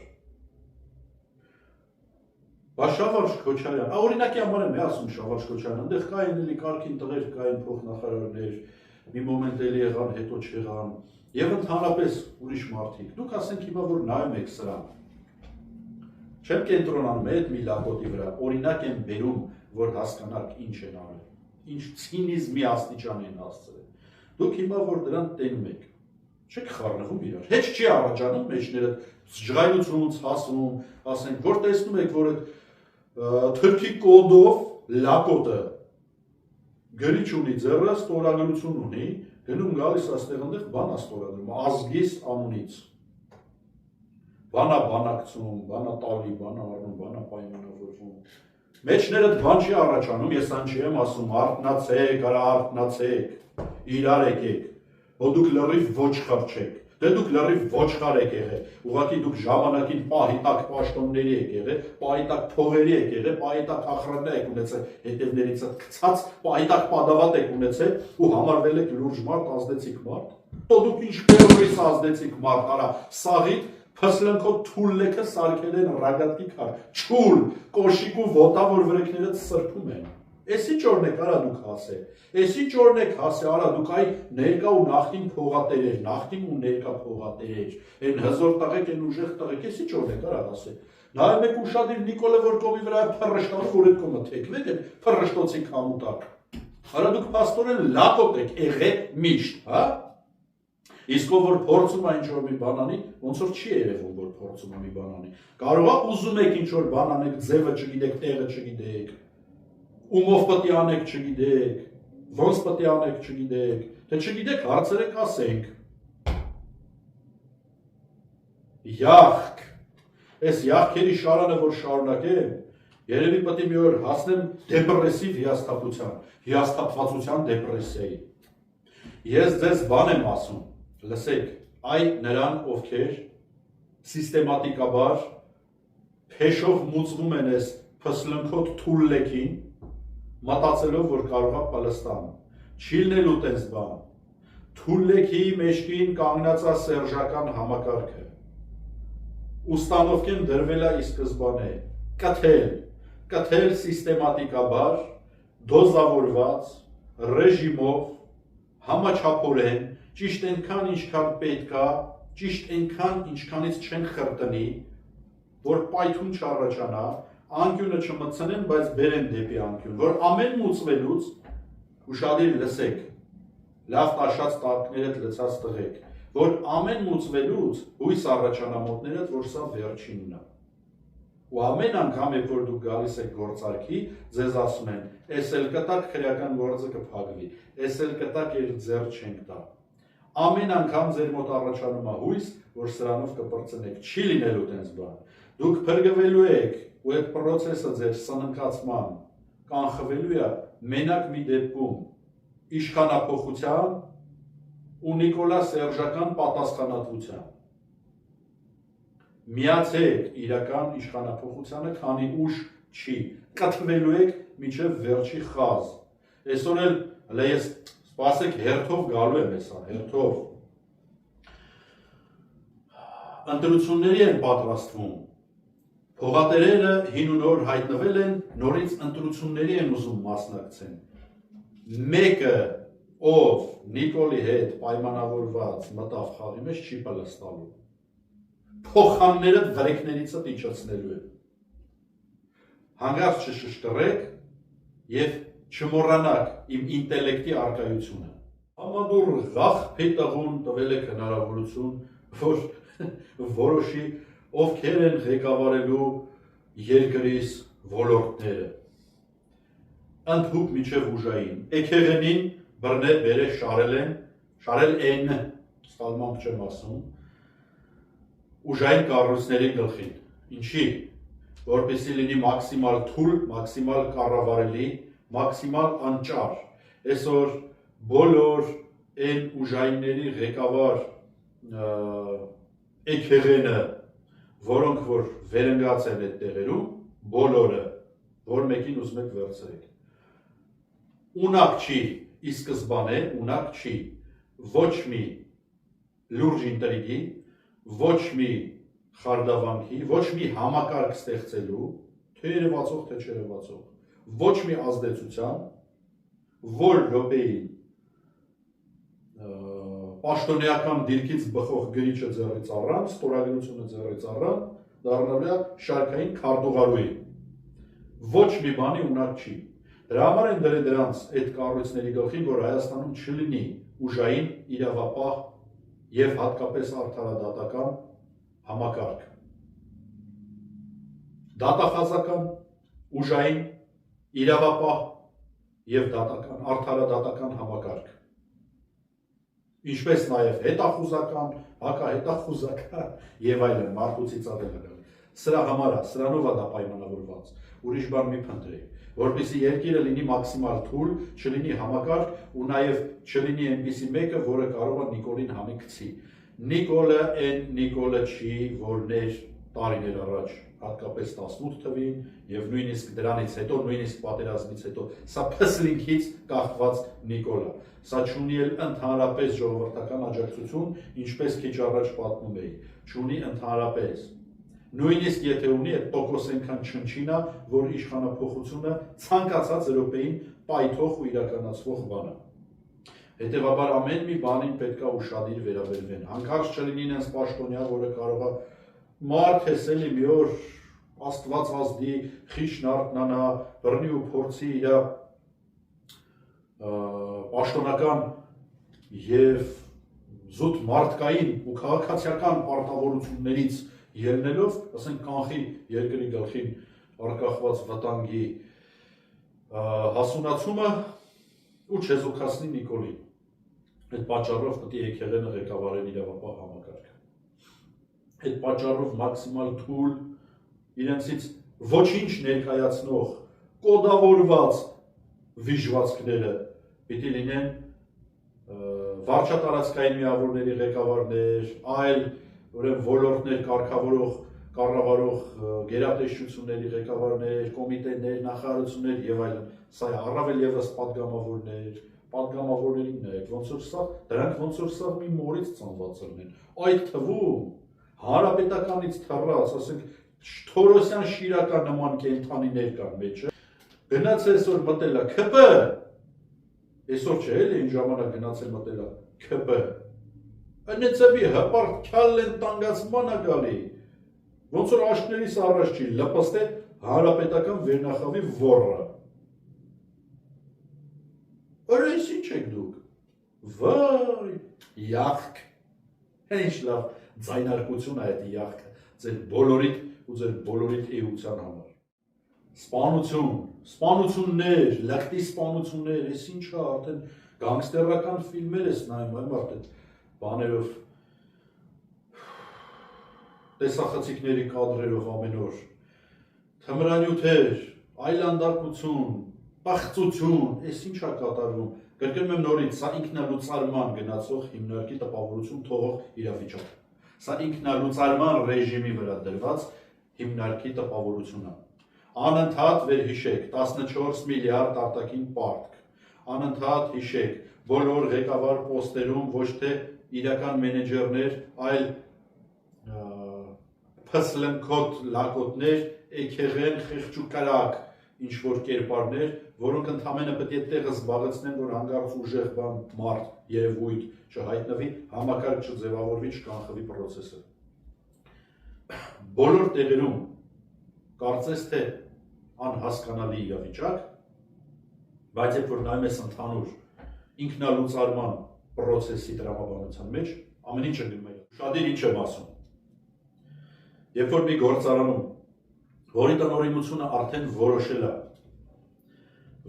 Բա Շավարժ Քոչարյան, օրինակի համար եմ ասում Շավարժ Քոչարյան, այնտեղ կային էլի կարգին տղեր, կային փոխնախարարներ, մի մոմենտ էլի եղան, հետո չեղան, եւ ընդհանրապես ուրիշ մարդիկ։ Դուք ասենք հիմա որ նայում եք սրան։ Չեմ կենտրոնանում այդ մի լակոտի վրա, օրինակ եմ բերում, որ հասկանաք ինչ են արել, ինչ ցինիզմի աստիճան են հասցրել։ Դուք հիմա որ դրան տենում եք, չեք խառնվում իրար, հեչ չի առաջանում մեջները ջղայնությունից հասում, ասենք, որ տեսնում եք, որ այդ թրքի կոդով լակոտը գրիչ ունի, ձեռը ստորագրություն ունի, գնում գալիս աստեղ ընդեղ բան է ստորագրում, ազգիս անունից, բան է բանակցում, բան է տալի, բան է առնում, բան է պայմանավորվում, մեջներդ բան չի առաջանում, ես այն չեմ ասում, արթնացեք, արա արթնացեք, իրար եկեք, որ դուք լրիվ ոչխար չեք, դե դուք լրիվ ոչխար եք եղել, ուղղակի դուք ժամանակին պահի տակ պաշտոնների եք եղել, պահի տակ փողերի եք եղել, պահի տակ ախրաններ եք ունեցել, հետևներից գցած, պահի տակ падավատ եք ունեցել ու համարվել եք լուրջ մարդ, ազդեցիկ մարդ, դո դուք ինչ տերորիստ ազդեցիկ մարդ, արա սաղիդ փսլնքոտ թուլ լեքը սարքել են ռագատկի քար, չուլ, կոշիկ ու ոտավոր վրեքները սրբում են։ Էսի ճորն եք արա դուք հասել, էսի ճորն եք հասել, արա դուք այ ներկա ու նախկին փողատերեր, նախկին ու ներկա փողատերեր, այն հզոր տղեկ, այն ուժեղ տղեկ, էսի ճորն եք արա հասել։ Նայում եք ուշադիր Նիկոլը որ կողմի վրա փռշտանում, որ այդ կողմը թեքվեք, այն փռշտոցի քամուտակ։ Արա դուք փաստորեն լակոտ եք եղել միշտ, հա։ Իսկ ով որ փորձում է ինչ-որ մի բան անի, ոնց որ չի երևում, որ փորձում է մի բան անի։ Կարող է ուզում եք ինչ-որ բան անեք, ձևը չգիտեք, տեղը չգիտեք, ումով պետք է անեք չգիտեք, ոնց պետք է անեք չգիտեք, թե չգիտեք հարցերեք ասենք։ Յախք, այս յախքերի շարանը որ շարունակեմ, երևի պետք է մի օր հասնեմ դեպրեսիվ հիասթափության, հիասթափվածության դեպրեսիայի։ Ես ձեզ բան եմ ասում, լսեք, այ նրան ովքեր սիստեմատիկաբար փեշով մուծվում են այս փսլնքոտ թուլլեքին, մտածելով, որ կարող է Պալեստան, չի լինելու տես բան, թուլլեքի մեջքին կանգնած է սերժական համակարգը, ուստանովքեն դրվել է ի սկզբանե, կթել սիստեմատիկաբար, դոզավորված, ռեժիմով, համաչափորեն, ճիշտ այնքան ինչքան պետք է, ճիշտ այնքան ինչքանից չեն խրտնի, որ պայթուն չառաջանա, անկյունը չմտցնեն, բայց բերեն դեպի անկյուն, որ ամեն մուծվելուց ուշադիր լսեք, լավ տաշած տակներդ լցած տղեք, որ ամեն մուծվելուց հույս առաջանա մոտներդ, որ սա վերջինն է։ Ու ամեն անգամ երբ որ դուք գալիս եք գործարքի, ձեզ ասում են, էս էլ կտակ քրեական գործը կփակվի, էս էլ կտակ իր ձեռ չենք տա։ Ամեն անգամ ձեր մոտ առաջանում է հույս, որ սրանով կպրծնեք, չի լինելու տենց բան։ Դուք փրկվելու եք, ու այդ պրոցեսը ձեր սննկացման կանխվելու է մենակ մի դեպքում իշխանափոխության ու Նիկոլա Սերժական պատասխանատվության։ միացեք իրական իշխանափոխությանը, քանի ուշ չի, կթվելու եք մինչև վերջի խազ։ Այսօր էլ ես սպասեք հերթով գալու եմ հեսա, հերթով։ Ընտրությունների են պատրաստվում, փողատերերը հին ու նոր հայտնվել են, նորից ընտրությունների են ուզում մասնակցեն։ Մեկը, ով Նիկոլի հետ պայմանավորված մտավ խաղի մեջ, չի պլստալու։ Փոխանները վրեքներիցը իջացնելու են։ Հանգարց չշշկռեք և չմոռանաք իմ ինտելեկտի արկայությունը։ Համադուր ղախ փետաղուն տվել եք հնարավորություն, որ որոշի ովքեր են ղեկավարելու երկրիս ոլորտները։ Ընդհուպ միջև ուժային, էքեղենին բրնե բերը շարել են, ստալմամբ չեմ ասում, ուժային կառույցների գլխին, ինչի, որպեսզի լինի մաքսիմալ թույլ, մաքսիմալ կառավարելի, մաքսիմալ անճար, այսօր բոլոր այն ուժայինների ղեկավար էքեղենը, որոնք որ վերընկած են այդ տեղերում, բոլորը, որ մեկին ուզում եք վերցրեք։ Ունակ չի, ի սկզբանե ունակ չի, ոչ մի լուրջ ինտրիգի, ոչ մի խարդավանքի, ոչ մի համակարգ ստեղծելու, թե երևացող, թե չերևացող, ոչ մի ազդեցության, որ րոպեին պաշտոնեական դիրքից բխող գրիչը ձեռից առան, ստորագրությունը ձեռից առան, դառնալու է շարքային քարտուղարուի։ Ոչ մի բանի ունակ չի։ Դրա համար են դրել դրանց այդ կառույցների գլխին, որ Հայաստանում չլինի ուժային իրավապահ և հատկապես արդարադատական համակարգ։ Դատախազական, ուժային, իրավապահ և արդարադատական համակարգ։ Ինչպես նաև հետախուզական, հակահետախուզական և այլն մարդուցի ծավալական։ Սրա համար է, սրանով է դա պայմանավորված, ուրիշ բան մի փնտրեք, որպեսզի երկիրը լինի մաքսիմալ թույլ, չլինի համակարգ ու նաև չլինի այնպիսի մեկը, որը կարող է Նիկոլին հանի գցի։ Նիկոլը այն Նիկոլը չի, որն էր տարիներ առաջ, հատկապես 18 թվին և նույնիսկ դրանից հետո, նույնիսկ պատերազմից հետո, սա փսլինքից կախված Նիկոլա։ Սա չունի էլ ընդհանրապես ժողովրդական աջակցություն, ինչպես քիչ առաջ պատմում էի, չունի ընդհանրապես։ Նույնիսկ եթե ունի, այդ տոկոս այնքան չնչինա, որ իշխանափոխությունը ցանկացած րոպեին պայթող ու իրականացվող բան է։ Հետևաբար ամեն մի բանին պետք է ուշադիր վերաբերվեն։ Հանկարծ չլինին այնպես պաշտոնյա, որը կարող է մարդ ես էլի մի օր Աստված ազդի, խիչն արթնանա, բռնի ու փորձի իր պաշտոնական և զուտ մարդկային ու քաղաքացիական պարտավորություններից ելնելով, ասենք կանխի երկրի գլխին արկախված վտանգի հասունացումը ու չեզոքացնի Նիկոլին։ Այդ պատճառով պետք է էքեղենը ղեկավարեն իրավապահ համակարգը։ Այդ պատճառով մաքսիմալ թույլ իրենցից ոչինչ ներկայացնող կոդավորված վիժվածքները պիտի լինեն վարչատարածքային միավորների ղեկավարներ, այլ ոլորտներ կառավարող գերատեսչությունների ղեկավարներ, կոմիտեներ, նախարարություններ և այլն, սա առավել ևս պատգամավորներին նայեք, դրանք ոնց որ սա մի մորից ծնված են, այդ թվում հանրապետականից թռած, ասենք Թորոսյան շիրական նման կենդանիներ կան մեջը, գնաց այսօր մտել է ՔՊ, այսօր չէ էլ այն ժամանակ գնացել մտել է ՔՊ, այնեցեպի հպարտ քյալն են տանգացման է գալի, ոնց որ աշկներիս առաջ չի լպստ է հանրապետական վերնախավի ոռը։ Այս ինչ եք դուք, վայ, յախք, ինչ լավ ձայնարկություն է այդ յախքը, ձեր բոլորիդ ու ձեր բոլորիդ էության համար։ Սպանություններ, լկտի սպանություններ, ես ինչ է արդեն գանգստերական ֆիլմեր ես նայում, այմ արդեն բաներով, տեսախցիկների կադրերով ամեն օր, թմրանյութեր, այլանդակություն, պղծություն, ես ինչ է կատարվում, կրկնում եմ նորից, սա ինքնալուծարման գնացող հիմնարկի տպավորություն թողող իրավիճակ։ Սա ինքնալուծարման ռեժիմի վրա դրված հիմնարկի տպավորություն է։ Անընդհատ վերհիշեք 14 միլիարդ արտաքին պարտք, անընդհատ հիշեք բոլոր ղեկավար պոստերում ոչ թե իրական մենեջերներ, այլ փսլնքոտ լակոտներ, էքեղեն, խեղճուկարակ, ինչ-որ կերպարներ, որոնք ընդամենը պետք է տեղը զբաղեցնեն, որ հանգարց ուժեղ բան մարդ երևույթ չհայտնվի, համակարգ չձևավորվի, չկանխվի պրոցեսը։ Բոլոր տեղերում կարծես թե անհասկանալի իրավիճակ, բայց երբ որ նայում ես ընդհանուր ինքնալուծարման պրոցեսի տրամաբանության մեջ, ամեն ինչը գնում է։ Շատեր ինչ եմ ասում։ Երբ որ մի գործարանում, որի տնօրինությունը արդեն որոշել է,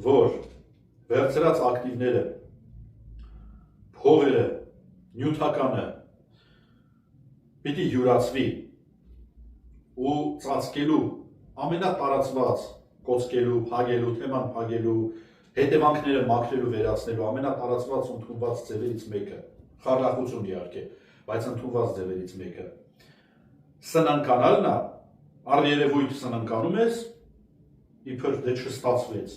որ վերցրած ակտիվները, փողերը, նյութականը պիտի յուրացվի ու ծածկելու ամենատարածված կոծկելու, փագելու, թեման փագելու, հետևանքները մաքրելու, վերացնելու ամենատարածված ընդունված ձևերից մեկը, խարդախություն իհարկե, բայց ընդունված ձևերից մեկը սնանկանալն է, առերևույթ սնանկանում ես, իբր դե չստացվեց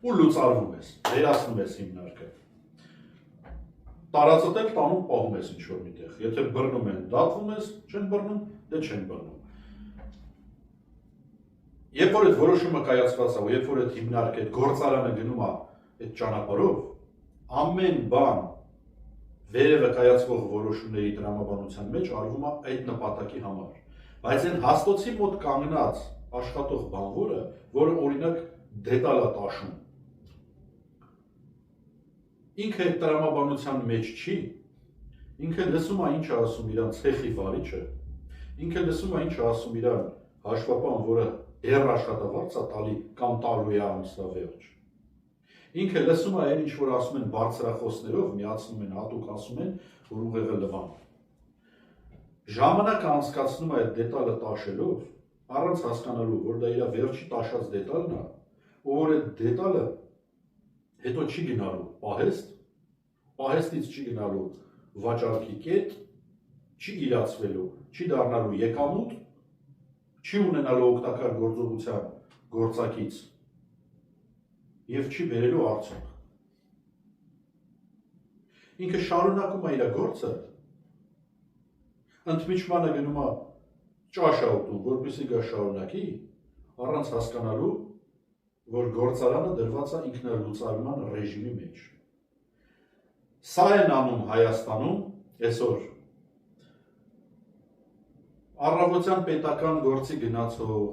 ու լուծարվում ես, վերացնում ես հիմնարկը։ Տարածդ էլ տանում պահում ես ինչ-որ միտեղ, եթե բռնում են, դատվում ես, չեն բռնում, դե չեն բռնում։ Երբ որ այդ որոշումը կայացված է, ու երբ որ այդ հիմնարկը, այդ գործարանը գնում է այդ ճանապարհով, ամեն բան վերևը կայացվող որոշումների տրամաբանության մեջ արվում է այդ նպատակի համար։ Բայց այն հաստոցի մոտ կանգնած աշխատող բանվորը, որը օրինակ դետալ է տաշում, ինքը այդ տրամաբանության մեջ չի, ինքը լսում է ինչ ասում իրան ցեխի վարիչը, ինքը լսում է ինչ ասում իրան հաշվապան, որը դեռ աշխատավարձ է տալի կամ տալու է ամսվա վերջ։ Ինքը լսում է այն ինչ որ ասում են բարձրախոսներով, միացնում են, հատուկ ասում են, որ ուղեղը լվան։ Ժամանակը անցկացնում է այդ դետալը տաշելով, առանց հասկանալու, որ դա իր վերջի տաշած դետալն է, ու որ այդ դետալը հետո չի գնալու պահեստ, պահեստից չի գնալու վաճառքի կետ, չի իրացվելու, չի դառնալու եկամուտ, չի ունենալու օգտակար գործողության գործակից և չի բերելու արդյունք։ Ինքը շարունակում է իր գործը, ընդմիջմանը գնում է ճաշ է ուտում, որպեսզի գա շարունակի, առանց հասկանալու, որ գործարանը դրված է ինքնալուծարման ռեժիմի մեջ։ Սա են անում Հայաստանում այսօր առավոտյան պետական գործի գնացող,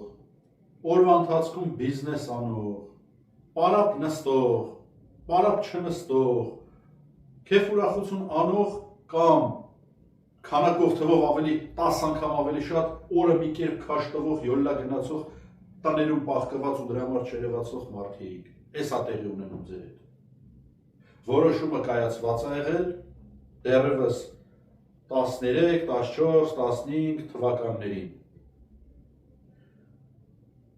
օրվա ընթացքում բիզնես անող, պարապ նստող, պարապ չնստող, քեֆ ուրախություն անող կամ քանակով թվով ավելի 10 անգամ ավելի շատ օրը մի կերպ քաշ տվող յոլլա գնացող տաներում պահկված ու դրա համար չերևացող մարդիկ, այս է տեղի ունենում ձեր հետ։ Որոշումը կայացված է եղել դեռևս 13, 14, 15 թվականներին։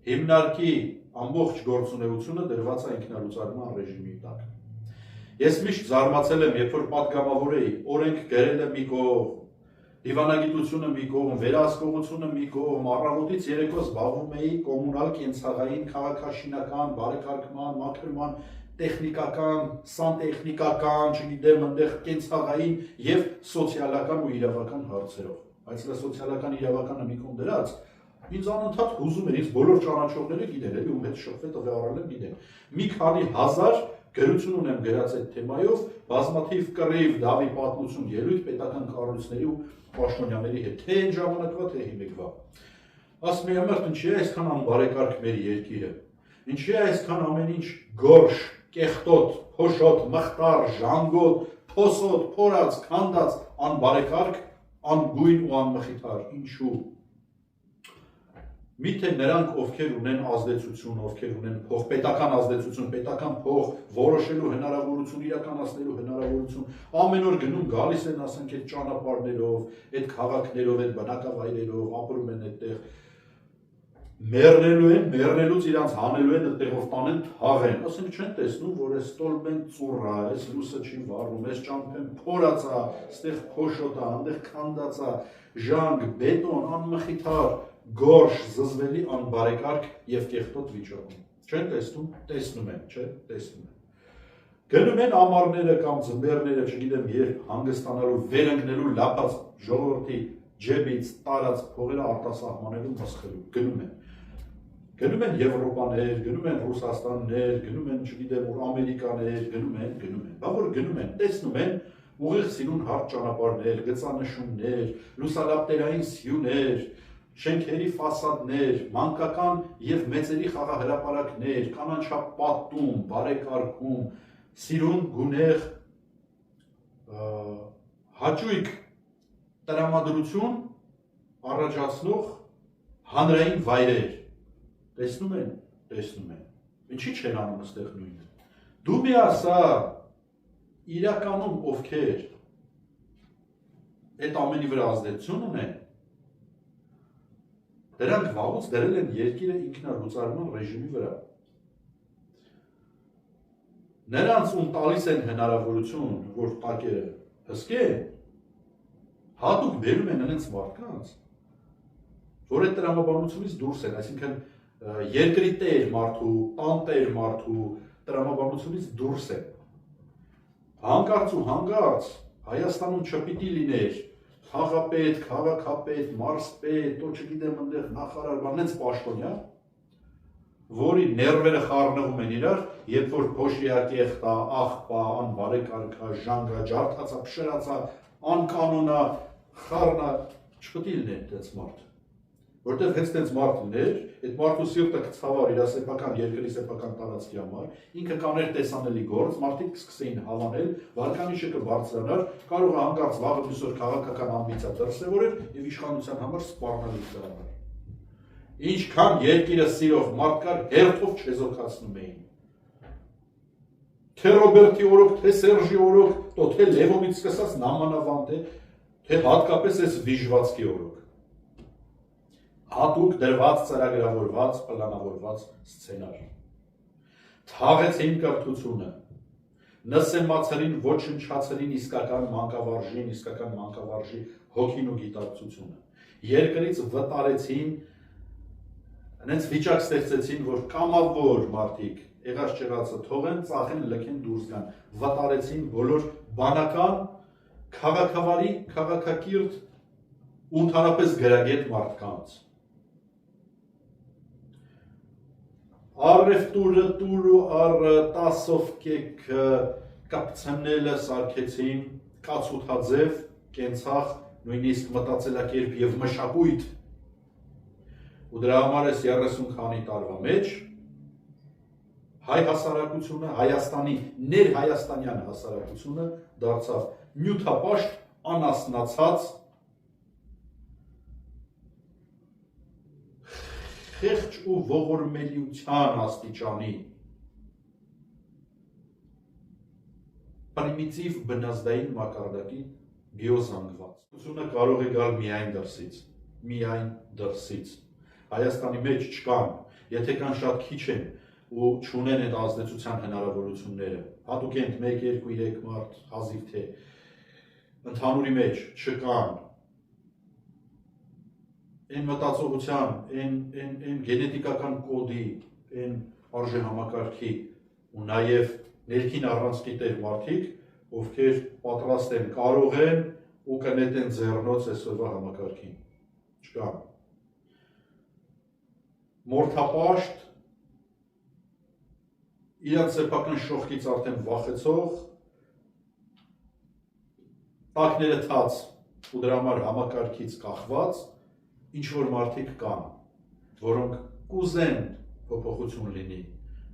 Հիմնարկի ամբողջ գործունեությունը դրված է ինքնալուծարման ռեժիմի տակ։ Ես միշտ զարմացել եմ, երբ որ պատգամավոր էի, օրենք գրել եմ մի կողմ, դիվանագիտությունը մի կողմ, վերահսկողությունը մի կողմ, առավոտից երեկո զբաղվում էի կոմունալ կենցաղային, քաղաքաշինական, բարեկարգման, մաքրման, տեխնիկական, սանտեխնիկական, չգիտեմ, այնտեղ կենցաղային եւ սոցիալական ու իրավական հարցերով։ Բայց դա սոցիալական իրավականը մի կողմ դրած, ինձ անընդհատ հուզում էր, ինձ բոլոր ճանաչողները գիտեն, էլի ում հետ շփվել տվյալել եմ գիտեն։ Մի քանի հազար գրություն ունեմ գրած այդ թեմայով, բազմաթիվ կռիվ, դավի պատմություն, ելույթ պետական կառույցների ու պաշտոնյաների հետ, թե այն ժամանակվա, թե հիմիկվա։ Ասում եմ, ամերտ ինչի է այսքան անբարեկարգ մեր երկիրը, ինչի է այսքան ամեն ինչ գորշ, կեղտոտ, փոշոտ, մխտար, ժանգոտ, փոսոտ, փորած, քանդած, անբարեկարգ, անգույն ու անմխիթար, ինչու։ Միթե նրանք, ովքեր ունեն ազդեցություն, ովքեր ունեն փող, պետական ազդեցություն, պետական փող, որոշելու հնարավորություն, իրականացնելու հնարավորություն, ամեն օր գնում գալիս են, ասենք, այդ ճանապարհներով, այդ քաղաքներով, այդ բնակավայրերով, ապրում են այդտեղ, մեռնելու են, մեռնելուց իրանց հանելու են, այդտեղով տանեն թաղեն։ Ասենք չեն տեսնում, որ այս տոլմեն ծուռա, այս լուսը չի վառում, այս ճամփեն փորացա, այստեղ փոշոտա, այնտեղ քանդածա, ժանգ, բետոն, անմխիթար, գորշ, զզվելի, անբարեկարգ եւ կեղտոտ վիճակում։ Չեն տեսնում, տեսնում են, չէ՞, տեսնում են։ Գնում են ամառները կամ ձմեռները, չգիտեմ, երբ հանգստանալու, վերընկնելու լապած ժողովրդի ջեբից տարած փողերը արտասահմանելու մսխելու, գնում են։ Գնում են Եվրոպաներ, գնում են Ռուսաստաններ, գնում են, չգիտեմ, որ Ամերիկաներ, գնում են, բա որ գնում են, տեսնում են ուղիղ սիրուն հարթ ճանապարհներ, գծանշումներ, լուսալապտերային սյուներ, շենքերի ֆասադներ, մանկական եւ մեծերի խաղահրապարակներ, կանաչապատում, բարեկարգում, սիրուն գունեղ հաճույք տրամադրություն առաջացնող հանրային վայրեր։ Տեսնում են, տեսնում են։ Ինչի՞ չեն անում այստեղ նույնը։ Դու մի ասա, իրականում ովքեր այդ ամենի վրա ազդեցություն ունեն, դրանք վաղուց դրել են երկիրը ինքնալուծարման ռեժիմի վրա։ Նրանց ում տալիս են հնարավորություն, որ տակերը հսկեն, հատուկ բերում են նրանց մարդկանց, որ այդ տրամաբանությունից դուրս են, այսինքն երկրի տեր մարդու, տանտեր մարդու տրամաբանությունից դուրս են։ Հանկարծ ու հանկարծ Հայաստանում չպիտի լիներ խաղապետ, քաղաքապետ, մարզպետ, ո չգիտեմ այնտեղ նախարար, բանից պաշտոնյա, որի ներվերը խառնվում են իրար, երբ որ փոշիա կեղտա, աղբա, անբարեկարգա, ժանգա, ջարդացա, փշրացա, անկանոնա, խառնա, չպիտի լիներ այդպես մարդ։ Որտեղ հենց այդպես մարդ ուներ, այդ մարդու սիրտը կցավար իր սեփական երկրի սեփական տարածքի համար, ինքը կաներ տեսանելի գործ, մարդիկ կսկսեին հավանել, վարկանիշը կբարձրանար, կարող է հանկարծ վաղը մյուսօր քաղաքական ամբիցիա դրսևորեր եւ իշխանության համար սպառնալիք դառնար։ Ինչքան երկիրը սիրող մարդ կար, հերթով չեզոքացնում էին։ Թե Ռոբերտի օրոք, թե Սերժի օրոք, то թե Լևոնից սկսած նամանավանդ է, թե հատկապես այս վիժվածքի օրոք։ Հատուկ դրված, ծրագրավորված, պլանավորված սցենար։ Թաղեցին կրթությունը, նսեմացրին, ոչնչացրին իսկական մանկավարժի հոգին ու գիտակցությունը։ Երկրից վտարեցին, հենց վիճակ ստեղծեցին, որ կամավոր մարդիկ եղած չեղածը թողեն, ծախեն, լքեն, դուրս գան։ Վտարեցին բոլոր բանական, քաղաքավարի, քաղաքակիրթ ու ընդհանրապես գրագետ մարդկանց։ Առևտուրը տուրու առ տասով կեք կապցնելը սարքեցին, կացութաձև, կենցաղ, նույնիսկ մտածելակերպ եւ մշակույթ։ Ու դրա համար էս 30 քանի տարվա մեջ հայ հասարակությունը, Հայաստանի ներհայաստանյան հասարակությունը դարձավ նյութապաշտ, անասնացած, խեղճ ու ողորմելիության աստիճանի պրիմիտիվ բնազդային մակարդակի բիոզանգված։ Կարող է գալ միայն դրսից։ Հայաստանի մեջ չկան, եթե կան շատ քիչ են ու չունեն այդ ազդեցության հնարավորությունները, հատուկ են 1, 2, 3 մարդ, հազիվ թե ընդհանուրի մեջ չկան այն մտածողության, այն գենետիկական կոդի, այն արժեհամակարգի ու նաև ներքին առանցքի տեր մարդիկ, ովքեր պատրաստ են, կարող են ու կնետեն ձեռնոց այսօրվա համակարգին։ Չկան։ Մորթապաշտ, իրանց սեփական շողքից արդեն վախեցող, տակները թաց ու դրա համար համակարգից կախված, ինչ-որ մարդիկ կան, որոնք կուզեն փոփոխություն լինի,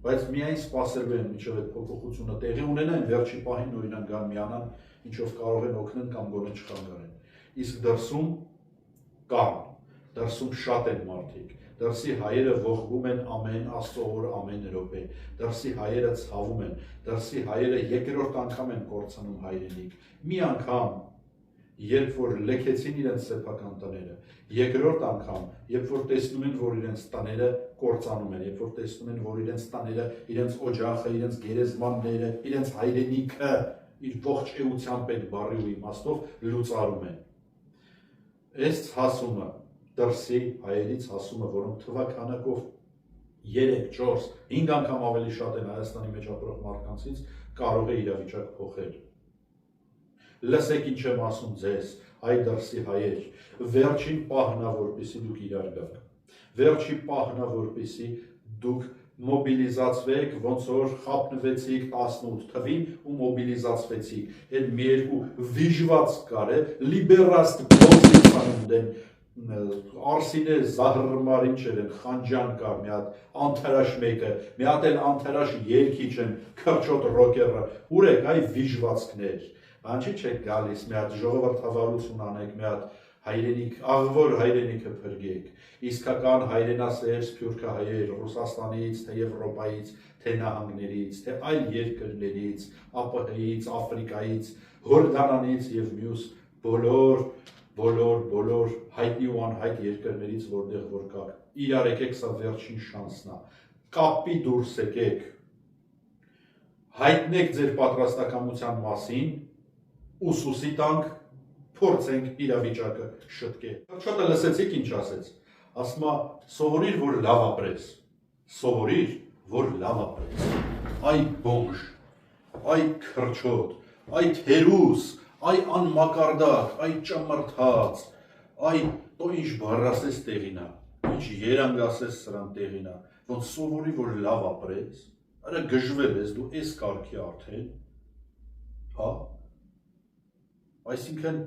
բայց միայն սպասելու են, մինչև այդ փոփոխությունը տեղի ունենան, վերջի պահին օրինակ գան միանան, ինչով կարող են օգնեն կամ գոնե չխանգարեն։ Իսկ դրսում կան, դրսում շատ են մարդիկ, դրսի հայերը ողբում են ամեն Աստծո օր, ամեն րոպե, դրսի հայերը ցավում են, դրսի հայերը երկրորդ անգամ են կորցնում հայրենիք, մի անգամ երբ որ լքեցին իրենց սեփական տները, երկրորդ անգամ, երբ որ տեսնում են, որ իրենց տները կործանում են, երբ որ տեսնում են, որ իրենց տները, իրենց օջախը, իրենց գերեզմանները, իրենց հայրենիքը իր ողջ էությամբ այդ բառի ու իմաստով լուծարում են։ Այս հասումը, դրսի հայերից հասումը, որոնք թվականակով 3, 4, 5 անգամ ավելի շատ են Հայաստանի մեջ ապրող մարդկանցից, կարող է իրավիճակ փոխել։ Լսեք ինչ եմ ասում ձեզ, այ դրսի հայեր, վերջին պահն է, որպեսզի դուք իրար գաք, վերջին պահն է, որպեսզի դուք մոբիլիզացվեք, ոնց որ խապնվեցիք 18 թվին ու մոբիլիզացվեցիք, այդ մի երկու վիժված կար է, լիբերաստ բոքսիցանում են, Արսինե Զահրմար ինչեր են, Խանջան կար, մի հատ անթրաշ մեկը, մի հատ էլ անթրաշ երգիչ են, քրչոտ ռոկերը, ուր եք այ վիժվածքներ, անչի չեք գալիս, մի հատ ժողովրդավարություն անեք, մի հատ հայրենիք, աղվոր հայրենիքը փրկեք, իսկական հայրենասեր սփյուռքահայեր Ռուսաստանից, թե Եվրոպայից, թե նահանգներից, թե այլ երկրներից, ԱՊՀ-ից, Աֆրիկայից, Հորդանանից եւ մյուս բոլոր հայտնի ու անհայտ երկրներից, որտեղ որ կաք, իրար եկեք, սա վերջին շանսն է, կապի դուրս եկեք, հայտնեք ձեր պատրաստակամության մասին, ուսուսի տանք, փորձենք իրավիճակը շտկել։ Քրչոտը լսեցիք ինչ ասեց, ասում է սովորիր, որ լավ ապրես, սովորիր, որ լավ ապրես, այ բոմժ, այ քրչոտ, այ թերուս, այ անմակարդակ, այ ճամրթած, այ տո ինչ բառ ասես տեղինա, ինչ երանգ ասես սրան տեղինա, ոնց սովորի, որ լավ ապրես, արա գժվել ես դու այս կարգի արդեն, հա, այսինքն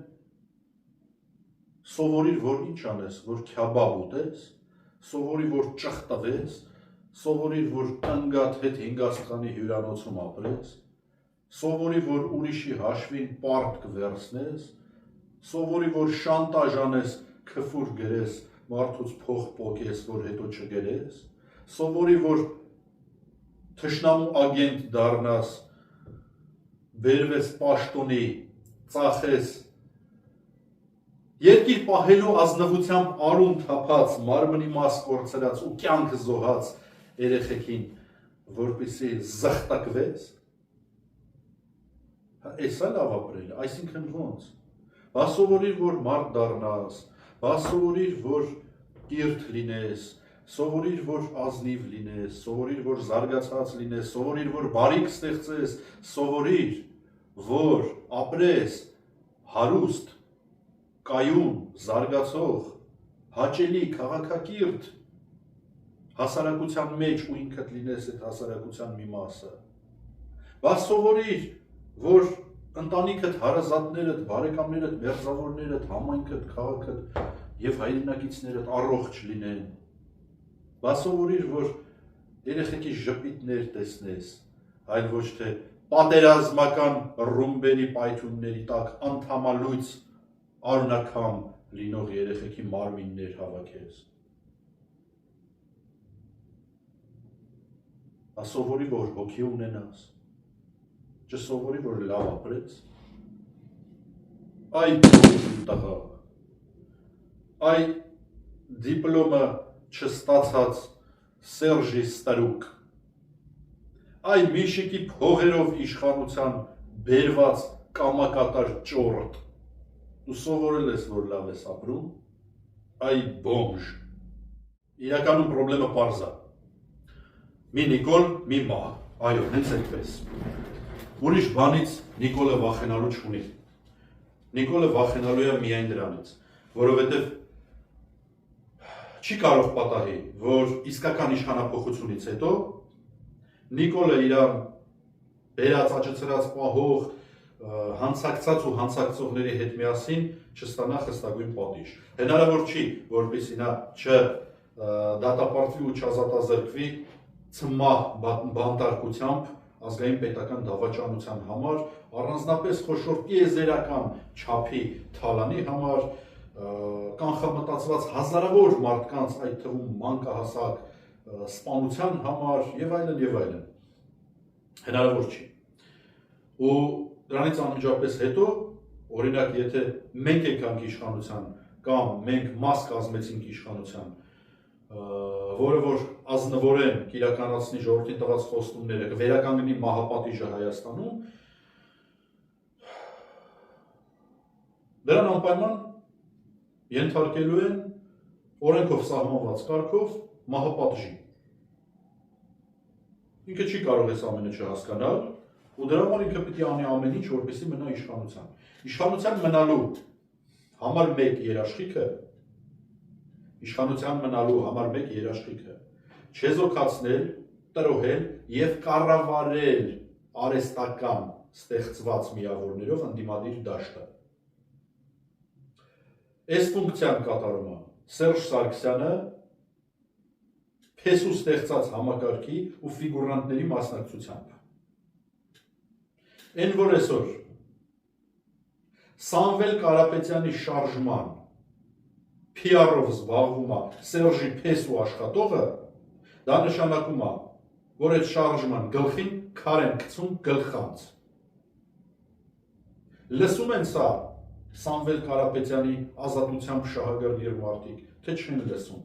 սովորիր, որ ինչ անես, որ քյաբաբ ուտես, սովորի, որ ճխտվես, սովորիր, որ տնգատ հետ հինգաստղանի հյուրանոցում ապրես, սովորի, որ ուրիշի հաշվին պարտ կվերցնես, սովորի, որ շանտաժ անես, քֆուր գրես, մարդուց փող պոկես, որ հետո չգրես, սովորի, որ թշնամու ագենտ դառնաս, բերվես պաշտոնի, ծախես, երկիր պահելու ազնվությամբ արուն թափած, մարմնի մաս կորցրած ու կյանքը զոհած երեխեքին, որպեսզի զղտակվես, Էսա լավ ապրել, այսինքն ոնց, բա սովորիր, որ մարդ դառնաս, բա սովորիր, որ կիրթ լինես, սովորիր, որ ազնիվ լինես, սովորիր, որ զարգացած լինես, սովորիր, որ բարիք ստեղծես, սովորիր, որ ապրես հարուստ, կայուն, զարգացող, հաճելի, քաղաքակիրթ, հասարակության մեջ ու ինքդ լինես այդ հասարակության մի մասը, բա սովորիր, որ ընտանիքդ, հարազատներդ, բարեկամներդ, մերձավորներդ, համայնքդ, քաղաքդ եւ հայրենակիցներդ առողջ լինեն, բա սովորիր, որ երեխեքի ժպիտներ տեսնես, այլ ոչ թե պատերազմական ռումբերի պայթյունների տակ անդամալույց արունակամ լինող երեխեքի մարմիններ հավաքես, բա սովորի, որ հոգի ունենաս, չսովորի, որ լավ ապրեց, այ տղա, այ դիպլոմը չստացած Սերժի Ստարուկ, այ Միշիկի փողերով իշխանության բերված կամակատար ճորտ, դու սովորել ես, որ լավ ես ապրում, այ բոմժ, իրականում պրոբլեմը պարզ է, մի Նիկոլ, մի մահ, այո, հենց այդպես, ուրիշ բանից Նիկոլը վախենալու չունի, Նիկոլը վախենալու է միայն դրանից, որովհետև չի կարող պատահի, որ իսկական իշխանափոխությունից հետո Նիկոլը իրան բերած, աճեցրած, պահող, հանցակցած ու հանցակցողների հետ միասին չստանա խստագույն պատիժ։ Հնարավոր չի, որպեսզի նա չդատապարտվի ու չազատազրկվի ցմահ բանտարկությամբ ազգային պետական դավաճանության համար, առանձնապես խոշոր տիեզերական չափի թալանի համար, կանխամտածված հազարավոր մարդկանց, այդ թվում մանկահասակ սպանության համար եւ այլն, հնարավոր չի։ Ու դրանից անմիջապես հետո օրինակ եթե մենք եկանք իշխանության կամ մենք մաս կազմեցինք իշխանության, որը որ ազնվորեն կիրականացնի ժողովրդին տված խոստումները, կվերականգնի մահապատիժը Հայաստանում, դրան անպայման ենթարկելու են օրենքով սահմանված կարգով մահապատժի։ Ինքը չի կարող այս ամենը չհասկանալ, ու դրա համար ինքը պիտի անի ամեն ինչ, որպեսզի մնա իշխանության։ Իշխանության մնալու համար մեկ երաշխիքը, իշխանության մնալու համար մեկ երաշխիքը, չեզոքացնել, տրոհել և կառավարել արհեստական ստեղծված միավորներով ընդդիմադիր դաշտը։ Այս ֆունկցիան կատարում է Սերժ Սարգսյանը փեսու ստեղծած համակարգի ու ֆիգուրանտների մասնակցությամբ։ Այն որ այսօր Սամվել Կարապետյանի շարժման PR-ով զբաղվում է Սերժի փեսու աշխատողը, դա նշանակում է, որ այդ շարժման գլխին քար են գցում գլխանց։ Լսում են սա Սամվել Կարապետյանի ազատությամբ շահագրգիռ մարդիկ, թե չեն լսում։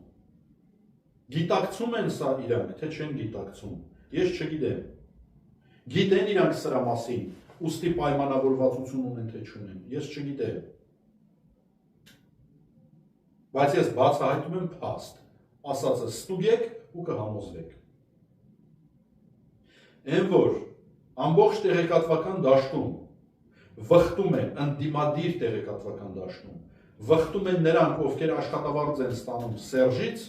Գիտակցում են սա իրանք, թե չեն գիտակցում, ես չգիտեմ։ Գիտեն իրանք սրա մասին, ուստի պայմանավորվածություն ունեն, թե չունեն, ես չգիտեմ։ Բայց ես բացահայտում եմ փաստ, ասածը ստուգեք ու կհամոզվեք։ Այն որ ամբողջ տեղեկատվական դաշտում վխտում են, ընդդիմադիր տեղեկատվական դաշտում, վխտում են նրանք, ովքեր աշխատավարձ են ստանում Սերժից,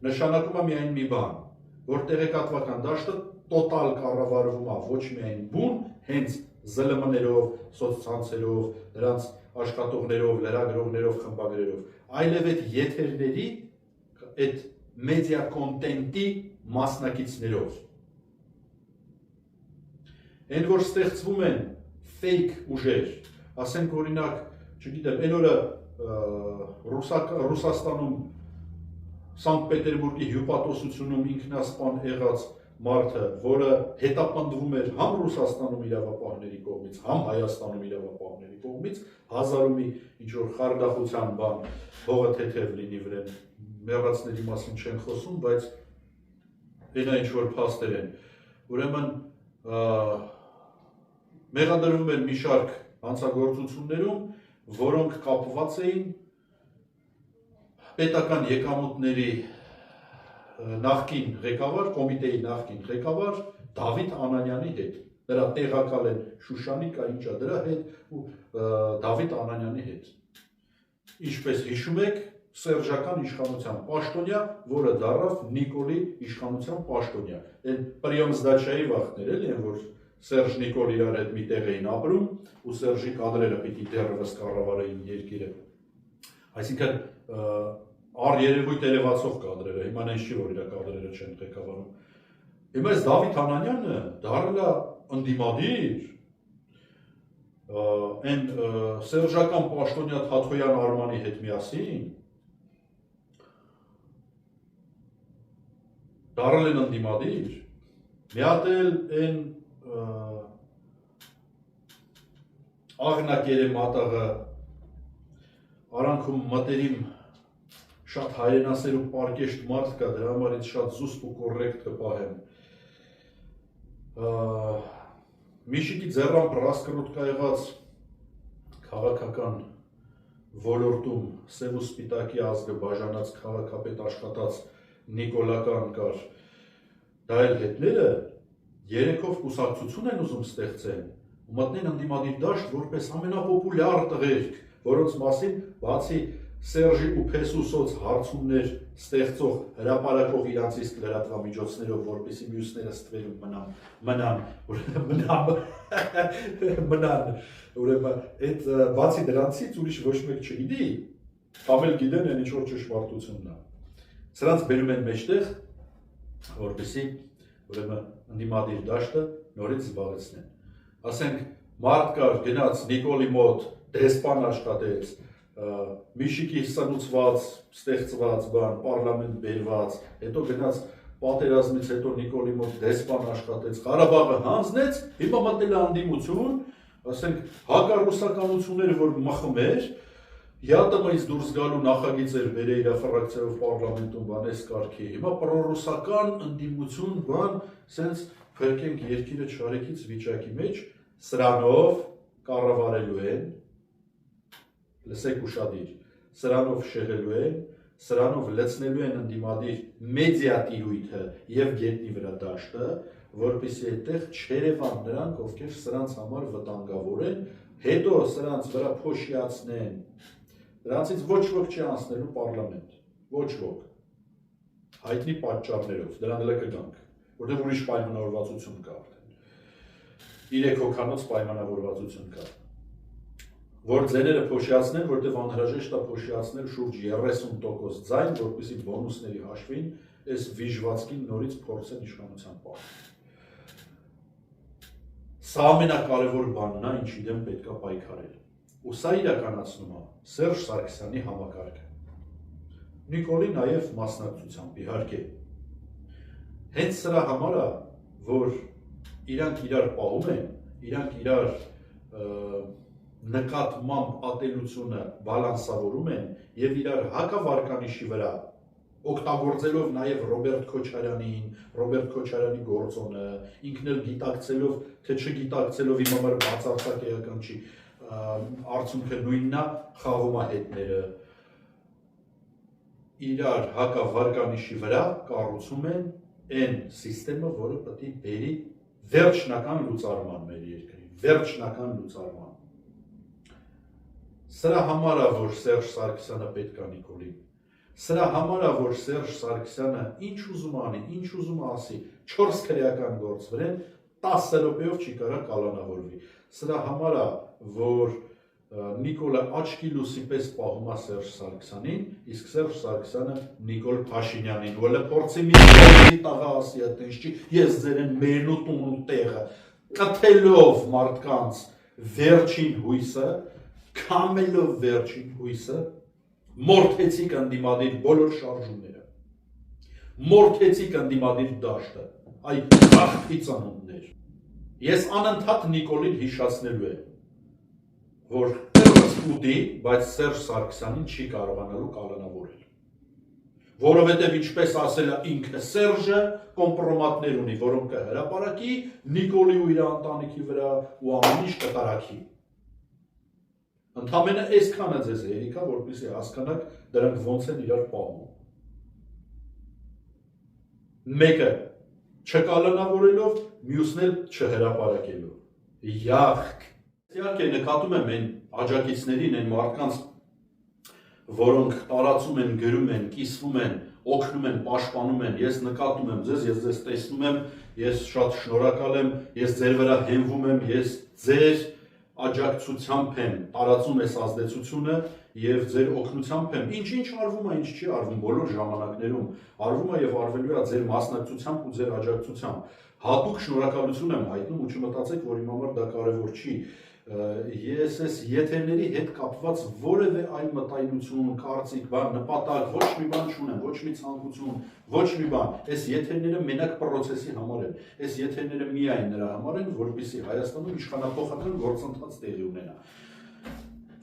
նշանակում է միայն մի բան, որ տեղեկատվական դաշտը տոտալ կառավարվում է ոչ միայն բուն, հենց ԶԼՄ-ներով, սոցցանցերով, նրանց աշխատողներով, լրագրողներով, խմբագրերով, այլև այդ եթերների, այդ մեդիա կոնտենտի մասնակիցներով։ Այն որ ստեղծվում են ֆեյք ուժեր, ասենք օրինակ, չգիտեմ, այն օրը Ռուսաստանում Սանկտ Պետերբուրգի հյուպատոսությունում ինքնասպան եղած մարդը, որը հետապնդվում էր համ Ռուսաստանում իրավապահների կողմից, համ Հայաստանում իրավապահների կողմից, հազարումի ինչ-որ խարդախության բան, հողը թեթև լինի վրեն, մեռածների մասին չեն խոսում, բայց այնա ինչ-որ փաստեր են։ Ուրեմն մեղադրվում են մի շարք հանցագործություններում, որոնք կապված էին պետական եկամուտների նախկին ղեկավար, կոմիտեի նախկին ղեկավար Դավիթ Անանյանի հետ։ Դրա տեղակալ են Շուշանի կա ինչա դրա հետ ու Դավիթ Անանյանի հետ։ Ինչպես հիշում եք, սերժական իշխանության պաշտոնյա, որը դառավ Նիկոլի իշխանության պաշտոնյա։ Այն պրիոմ զդաչայի վախներ էլի են, որ Սերժ Նիկոլ իրար հետ մի տեղ էին ապրում ու Սերժի կադրերը պիտի դեռևս կառավարեին երկիրը։ Այսինքն առերևույթ երևացող կադրերը, հիմա նենց չի, որ իր կադրերը չեն ղեկավարում։ Հիմա այս Դավիթ Անանյանը դառել է ընդդիմադիր, այն սերժական պաշտոնյա Թաթոյան Արմանի հետ միասին, դառել են ընդդիմադիր, մի հատ էլ այն աղնակերը մատաղը արանքում մտերիմ շատ հայրենասեր ու պարկեշտ մարդ կա, դրա համար ինձ շատ զուսպ ու կորեկտ կպահեմ։ Միշիկի ձեռամբ ռասկրուտկա եղած քաղաքական ոլորտում սև ու սպիտակի ազգը բաժանած քաղաքապետ աշխատած Նիկոլական կար, դա էլ հետները երեքով կուսակցություն են ուզում ստեղծեն ու մտնեն ընդդիմադիր դաշտ որպես ամենապոպուլյար տղերք, որոնց մասին բացի Սերժի ու Փեսուսոց հարցումներ ստեղծող հրապարակող իրանցից լրատվամիջոցներով, որպեսզի մյուսները ստվերում մնան, ուրեմն այդ բացի դրանցից ուրիշ ոչ մեկ չգիտի, կամ էլ գիտեն այն ինչ-որ ճշմարտությունն է։ Սրանց բերում են մեջտեղ, որպեսզի ուրեմն ընդդիմադիր դաշտը նորից զբաղեցնեն։ Ասենք մարդ կար գնաց Նիկոլի մոտ դեսպան աշխատեց, Միշիկի սնուցված, ստեղծված բան, պարլամենտ բերված, հետո գնաց պատերազմից հետո Նիկոլի մոտ դեսպան աշխատեց, Ղարաբաղը հանձնեց, հիմա մտել է անդիմություն ասենք հակառուսականությունները, որ մխմեր, ՀԱՏՄ-ից դուրս գալու նախագիծեր բերե իր ֆրակցիայով պարլամենտում բանես կարգի։ Հիմա պրոռուսական ընդդիմություն բան, սենց փրկենք երկիրը չարեքից վիճակի մեջ, սրանով կառավարելու են, լսեք ուշադիր, սրանով շեղելու են, սրանով լցնելու են ընդդիմադիր մեդիա տիրույթը եւ գետնի վրա դաշտը, որպեսզի այդտեղ չերևան նրանք, ովքեր սրանց համար վտանգավոր են, հետո սրանց վրա փոշիացնեն, դրանցից ոչ ոք չի անցնելու պարլամենտ, ոչ ոք, հայտնի պատճառներով, դրան էլ կգանք, որտեղ ուրիշ պայմանավորվածություն կա արդեն, 3 հոգանոց պայմանավորվածություն կա, որ ձեները փոշիացնեն, որտեղ անհրաժեշտ է փոշիացնել շուրջ 30% ձայն, որպեսզի բոնուսների հաշվին այս վիժվածքին նորից փորձեն իշխանության պահել։ Սա ամենակարևոր բանն է, ինչի դեմ պետք է պայքարել։ Ու սա իրականացնում է Սերժ Սարգսյանի համակարգը։ Նիկոլի նաև մասնակցությամբ իհարկե։ Հենց սրա համար է, որ իրանք իրար պահում են, իրանք իրար նկատմամբ ատելությունը բալանսավորում են եւ իրար հակավարկանիշի վրա օգտագործելով նաեւ Ռոբերտ Քոչարյանի գործոնը, ինքն էլ գիտակցելով, թե չգիտակցելով իմ համար բացարձակ էական չի, արդյունքը նույնն է, խաղում է հետները, իրար հակավարկանիշի վրա կառուցում են այն սիստեմը, որը պետք է բերի վերջնական լուծարման մեր երկրի, վերջնական լուծարման։ Սրա համար է, որ Սերժ Սարգսյանը պետք է Նիկոլին, սրա համար է, որ Սերժ Սարգսյանը ինչ ուզում անի, ինչ ուզում ասի, 4 քրեական գործ վրեն 10 րոպեով չի կարա կալանավորվի, սրա համար է, որ Նիկոլը աչքի լուսի պես պահում է Սերժ Սարգսյանին, իսկ Սերժ Սարգսյանը Նիկոլ Փաշինյանին, որը փորձի մի տաղա ասի այդպես չի, ես ձերեն մերն ու տուն ու տեղը, կթելով մարդկանց վերջին հույսը, քամելով վերջին հույսը, մորթեցիք ընդդիմադիր բոլոր շարժումները, մորթեցիք ընդդիմադիր դաշտը, այ աղբի ծանոնդներ, ես անընդհատ Նիկոլին հիշացնելու եմ, որ ուտի, բայց Սերժ Սարգսյանին չի կարողանալու կալանավորել, որովհետև ինչպես ասել է ինքը Սերժը կոմպրոմատներ ունի, որոնք կհրապարակի, Նիկոլի ու իր ընտանիքի վրա ու ամեն ինչ կտարակի։ Ընդամենը այսքանը ձեզ հերիքա, որպեսզի հասկանաք դրանք ոնց են իրար պահում։ Մեկը չկալանավորելով, մյուսն էլ չհրապարակելով։ Յախք։ Իհարկե նկատում եմ այն աջակիցներին, այն մարդկանց, որոնք տարածում են, գրում են, կիսվում են, օգնում են, պաշտպանում են, ես նկատում եմ ձեզ, ես ձեզ տեսնում եմ, ես շատ շնորհակալ եմ, ես ձեր վրա հենվում եմ, ես ձեր աջակցությամբ եմ տարածում այս ազդեցությունը եւ ձեր օգնությամբ եմ, ինչ արվում է, ինչ չի արվում բոլոր ժամանակներում, արվում է եւ արվելու է ձեր մասնակցությամբ ու ձեր աջակցությամբ, հատուկ շնորհակալություն եմ հայտնում ու չմտածեք, որ իմ համար դա կարեւոր չի, ես այս եթերների հետ կապված որևէ այլ մտայնություն, կարծիք, բան, նպատակ, ոչ մի բան չունեմ, ոչ մի ցանկություն, ոչ մի բան, այս եթերները մենակ պրոցեսի համար են, այս եթերները միայն նրա համար են, որպեսզի Հայաստանում իշխանապողական գործընթաց տեղի ունենա։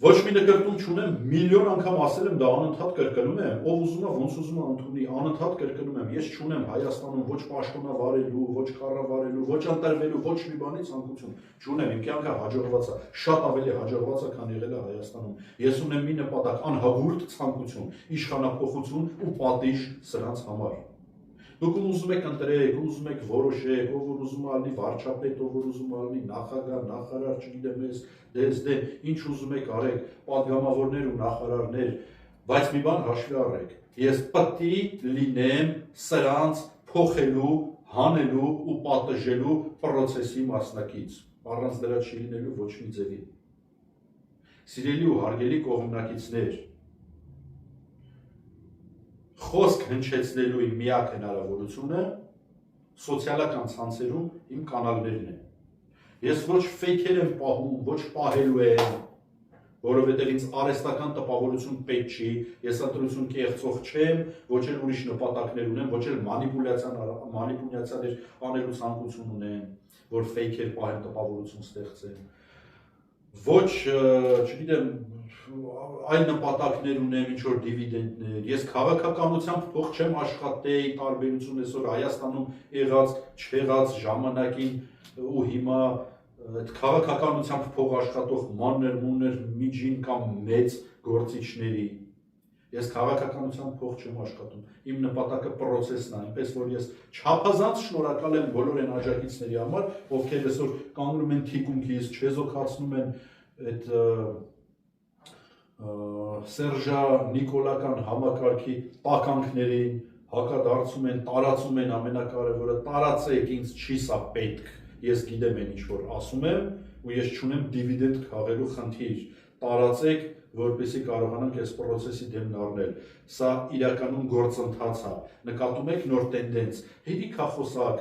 Ոչ մի նկրտում չունեմ, միլիոն անգամ ասել եմ, դա անընդհատ կրկնում եմ, ով ուզում է, ոնց ուզում է ընդունի, անընդհատ կրկնում եմ, ես չունեմ Հայաստանում ոչ պաշտոնավարելու, ոչ կառավարելու, ոչ ընտրվելու, ոչ մի բանի ցանկություն, չունեմ, իմ կյանքը հաջողված է, շատ ավելի հաջողված է, քան եղել է Հայաստանում։ Ես ունեմ մի նպատակ, անհագուրդ ցանկություն, իշխանապողություն ու պատիժ սրանց համար։ Դուք ուզում եք ընտրեք, ուզում եք որոշեք, ով որ ուզում է լինի վարչապետ, ով որ ուզում է լինի նախագահ, նախարար, չգիտեմ ես, դե ինչ ուզում եք արեք, падգամավորներ ու նախարարներ, բայց մի բան հաշվի առեք, ես պետք է լինեմ սրանց փոխելու, հանելու ու պատժելու պրոցեսի մասնակից, առանց դրա չի լինելու ոչ մի ձևի։ Սիրելի ու հարգելի կողմնակիցներ, խոսք հնչեցնելու իմ միակ հնարավորությունը սոցիալական ցանցերում իմ կանալներն են։ Ես ոչ ֆեյքեր եմ պահում, ոչ պահելու եմ, որովհետև ինձ արհեստական տպավորություն պետք չի, ես ընտրություն կեղծող չեմ, ոչ էլ ուրիշ նպատակներ ունեմ, ոչ էլ մանիպուլյացիաներ անելու ցանկություն ունեմ, որ ֆեյքեր պահեմ, տպավորություն ստեղծեմ։ ոչ, չգիտեմ, այլ նպատակներ ունեմ, ինչ որ դիվիդենդներ։ Ես քաղաքականությամբ փող չեմ աշխատել, տարբերություն այսօր Հայաստանում եղած, չեղած ժամանակին ու հիմա այդ քաղաքականությամբ փող աշխատող մանր-մունր միջին կամ մեծ գործիչների ես քաղաքականությամբ փող չեմ աշխատում։ Իմ նպատակը process-ն է, այնպես որ ես չափազանց շնորհակալ եմ բոլոր այն աջակիցների համար, ովքեր այսօր կանգնում են թիկունքից, չեզոքացնում են այդ Սերժա Նիկոլական համակարգի տականքներին, հակադարձում են, տարածում են, ամենակարևորը տարածեք, ինձ չի սա պետք։ Ես գիտեմ այն ինչ որ ասում եմ ու ես չունեմ դիվիդենդ քաղելու խնդիր։ Տարածեք, որպեսզի կարողանանք այս process-ի դեմն առնել։ Սա իրականում գործընթաց է։ Նկատում եք նոր տենդենց։ Հերիքախոսակ,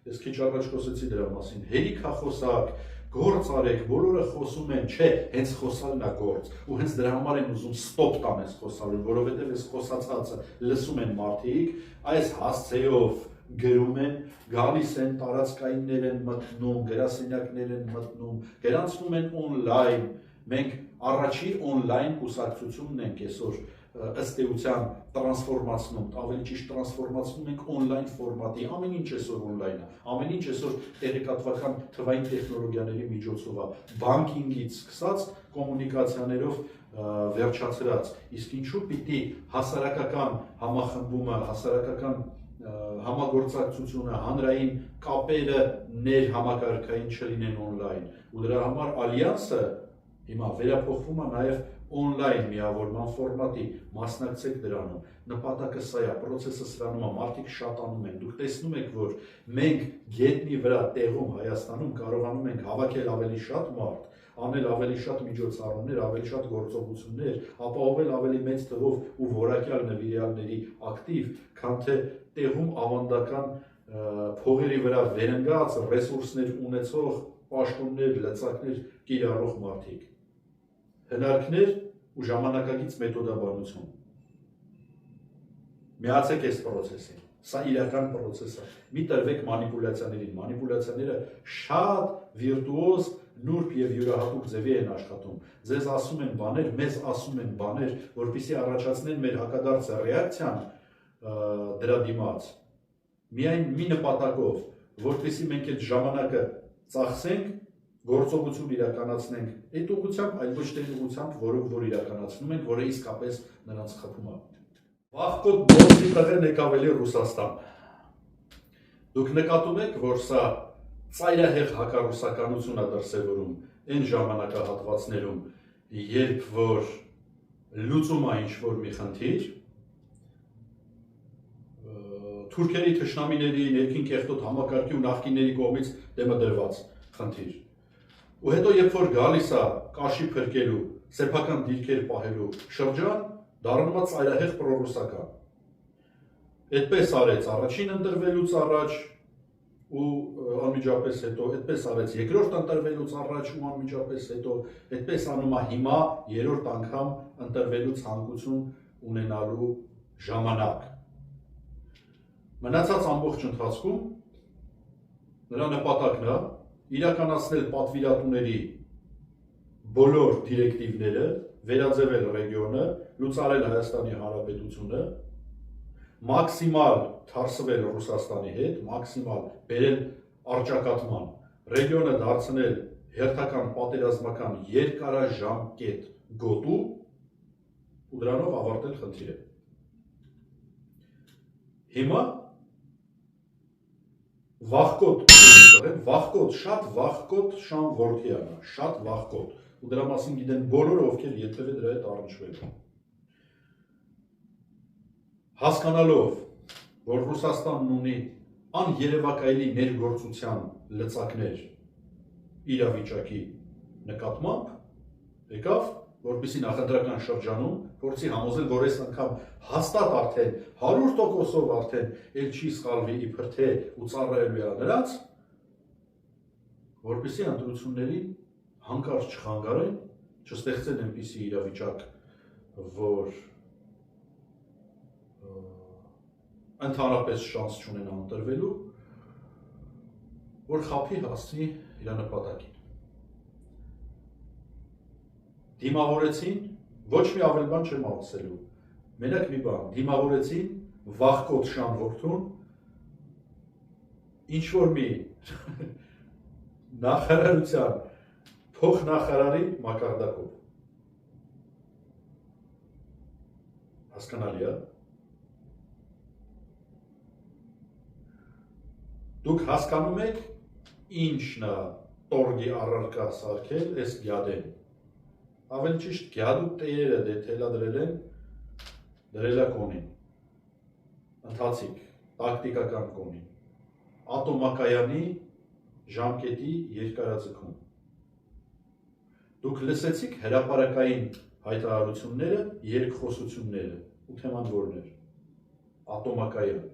ես քիչ առաջ խոսեցի դրա մասին։ Հերիքախոսակ, գործ արեք, բոլորը խոսում են, չէ, հենց խոսալն է գործ։ Ու հենց դրա համար են ուզում ստոպ տան այս խոսալուն, որովհետև այս խոսացածը լսում են մարդիկ, այս հասցեով գրում են, գալիս են, տարածքայիններ են մտնում, գրասենյակներ են մտնում, գրանցվում են on-line։ Մենք առաջին on-line կուսակցությունն ենք այսօր ըստ էության տրանսֆորմացնում, ավելի ճիշտ տրանսֆորմացնում ենք on-line ֆորմատի, ամեն ինչ այսօր on-line է, ամեն ինչ այսօր տեղեկատվական թվային տեխնոլոգիաների միջոցով է, բանկինգից սկսած կոմունիկացիաներով վերջացրած, իսկ ինչու պիտի հասարակական համախմբումը, հասարակական համագործակցությունը, հանրային կապերը ներհամակարգային չլինեն on-line, ու դրա համար ալյանսը հիմա վերափոխվում է նաև on-line միավորման ֆորմատի, մասնակցեք դրանում, նպատակը սա է, process-ը սրանում է, մարդիկ շատանում են, դուք տեսնում եք, որ մենք գետնի վրա տեղում Հայաստանում կարողանում ենք հավաքել ավելի շատ մարդ, անել ավելի շատ միջոցառումներ, ավելի շատ գործողություններ, ապահովել ավելի մեծ թվով ու որակյալ նվիրյալների ակտիվ, քան թե տեղում ավանդական փողերի վրա վերընկած ռեսուրսներ ունեցող պաշտոններ, լծակներ կիրառող մարդիկ։ Հնարքներ ու ժամանակակից մեթոդաբանություն։ Միացեք այս process-ին, սա իրական process է։ Մի տրվեք մանիպուլյացիաներին, մանիպուլյացիաները շատ վիրտուոզ, նուրբ եւ յուրահատուկ ձևի են աշխատում։ Ձեզ ասում են բաներ, մեզ ասում են բաներ, որպեսզի առաջացնեն մեր հակադարձ ռեակցիան դրա դիմաց։ Միայն մի նպատակով, որպեսզի մենք այդ ժամանակը ծախսենք, գործողություն իրականացնենք այդ ուղղությամբ, այլ ոչ թե ուղղությամբ, որով որ իրականացնում ենք, որը իսկապես նրանց խփում է։ Վաղկոտ բոսի տղեն եկավելի Ռուսաստան։ Դուք նկատում եք, որ սա ծայրահեղ հակառուսականություն է դրսևորում այն ժամանակահատվածներում, երբ որ լուծում է ինչ-որ մի խնդիր, թուրքերի թշնամիների ներքին կեղտոտ համակարգի ու նախկինների կողմից դեմը դրված խնդիր։ Ու հետո երբ որ գալիս է կաշի փրկելու, սեփական դիրքեր պահելու շրջան, դառնում է ծայրահեղ պրոռուսական։ Այդպես արեց առաջին ընտրվելուց առաջ ու անմիջապես հետո, այդպես արեց երկրորդ ընտրվելուց առաջ ու անմիջապես հետո, այդպես անում է հիմա երրորդ անգամ ընտրվելու ցանկություն ունենալու ժամանակ։ Մնացած ամբողջ ընթացքում նրա նպատակն է իրականացնել պատվիրատուների բոլոր դիրեկտիվները, վերաձևել ռեգիոնը, լուծարել Հայաստանի Հանրապետությունը, մաքսիմալ թարսվել Ռուսաստանի հետ, մաքսիմալ բերել առճակատման, ռեգիոնը դարձնել հերթական պատերազմական երկարաժամկետ գոտու ու դրանով ավարտել խնդիրը։ Հիմա վաղկոտ, շատ վաղկոտ Շան Որթյանը, շատ վաղկոտ, ու դրա մասին գիտեն բոլորը, ովքեր երբևէ դրա հետ առնչվել են։ Հասկանալով, որ Ռուսաստանն ունի աներևակայելի ներգործության լծակներ իրավիճակի նկատմամբ, եկավ, որպեսզի նախընտրական շրջանում փորձի համոզել, որ այս անգամ հաստատ արդեն 100%-ով արդեն էլ չի սխալվի իբր թե ու ծառայելու է նրանց, որպեսզի ընտրություններին հանկարծ չխանգարեն, չստեղծեն այնպիսի իրավիճակ, որ ընդհանրապես շանս չունենա ընտրվելու, որ խաբի հասցնի իր նպատակին։ դիմավորեցին, ոչ մի ավել բան չեմ ասելու, մենակ մի բան, դիմավորեցին վախկոտ Շան որդուն, ինչ-որ մի նախարարության փոխնախարարի մակարդակով։ Հասկանալի է։ Դուք հասկանում եք ինչն է տորգի առարկա սարքել այս գյադեն։ Ավելի ճիշտ գյադու տերը դե թելադրել են դրելա կոնին։ Ընթացիկ, տակտիկական կոնին։ Ատոմակայանի ժամկետի երկարաձգում։ Դուք լսեցիք հրապարակային հայտարարությունները, երկխոսությունները, ու թեման որն էր։ Ատոմակայան։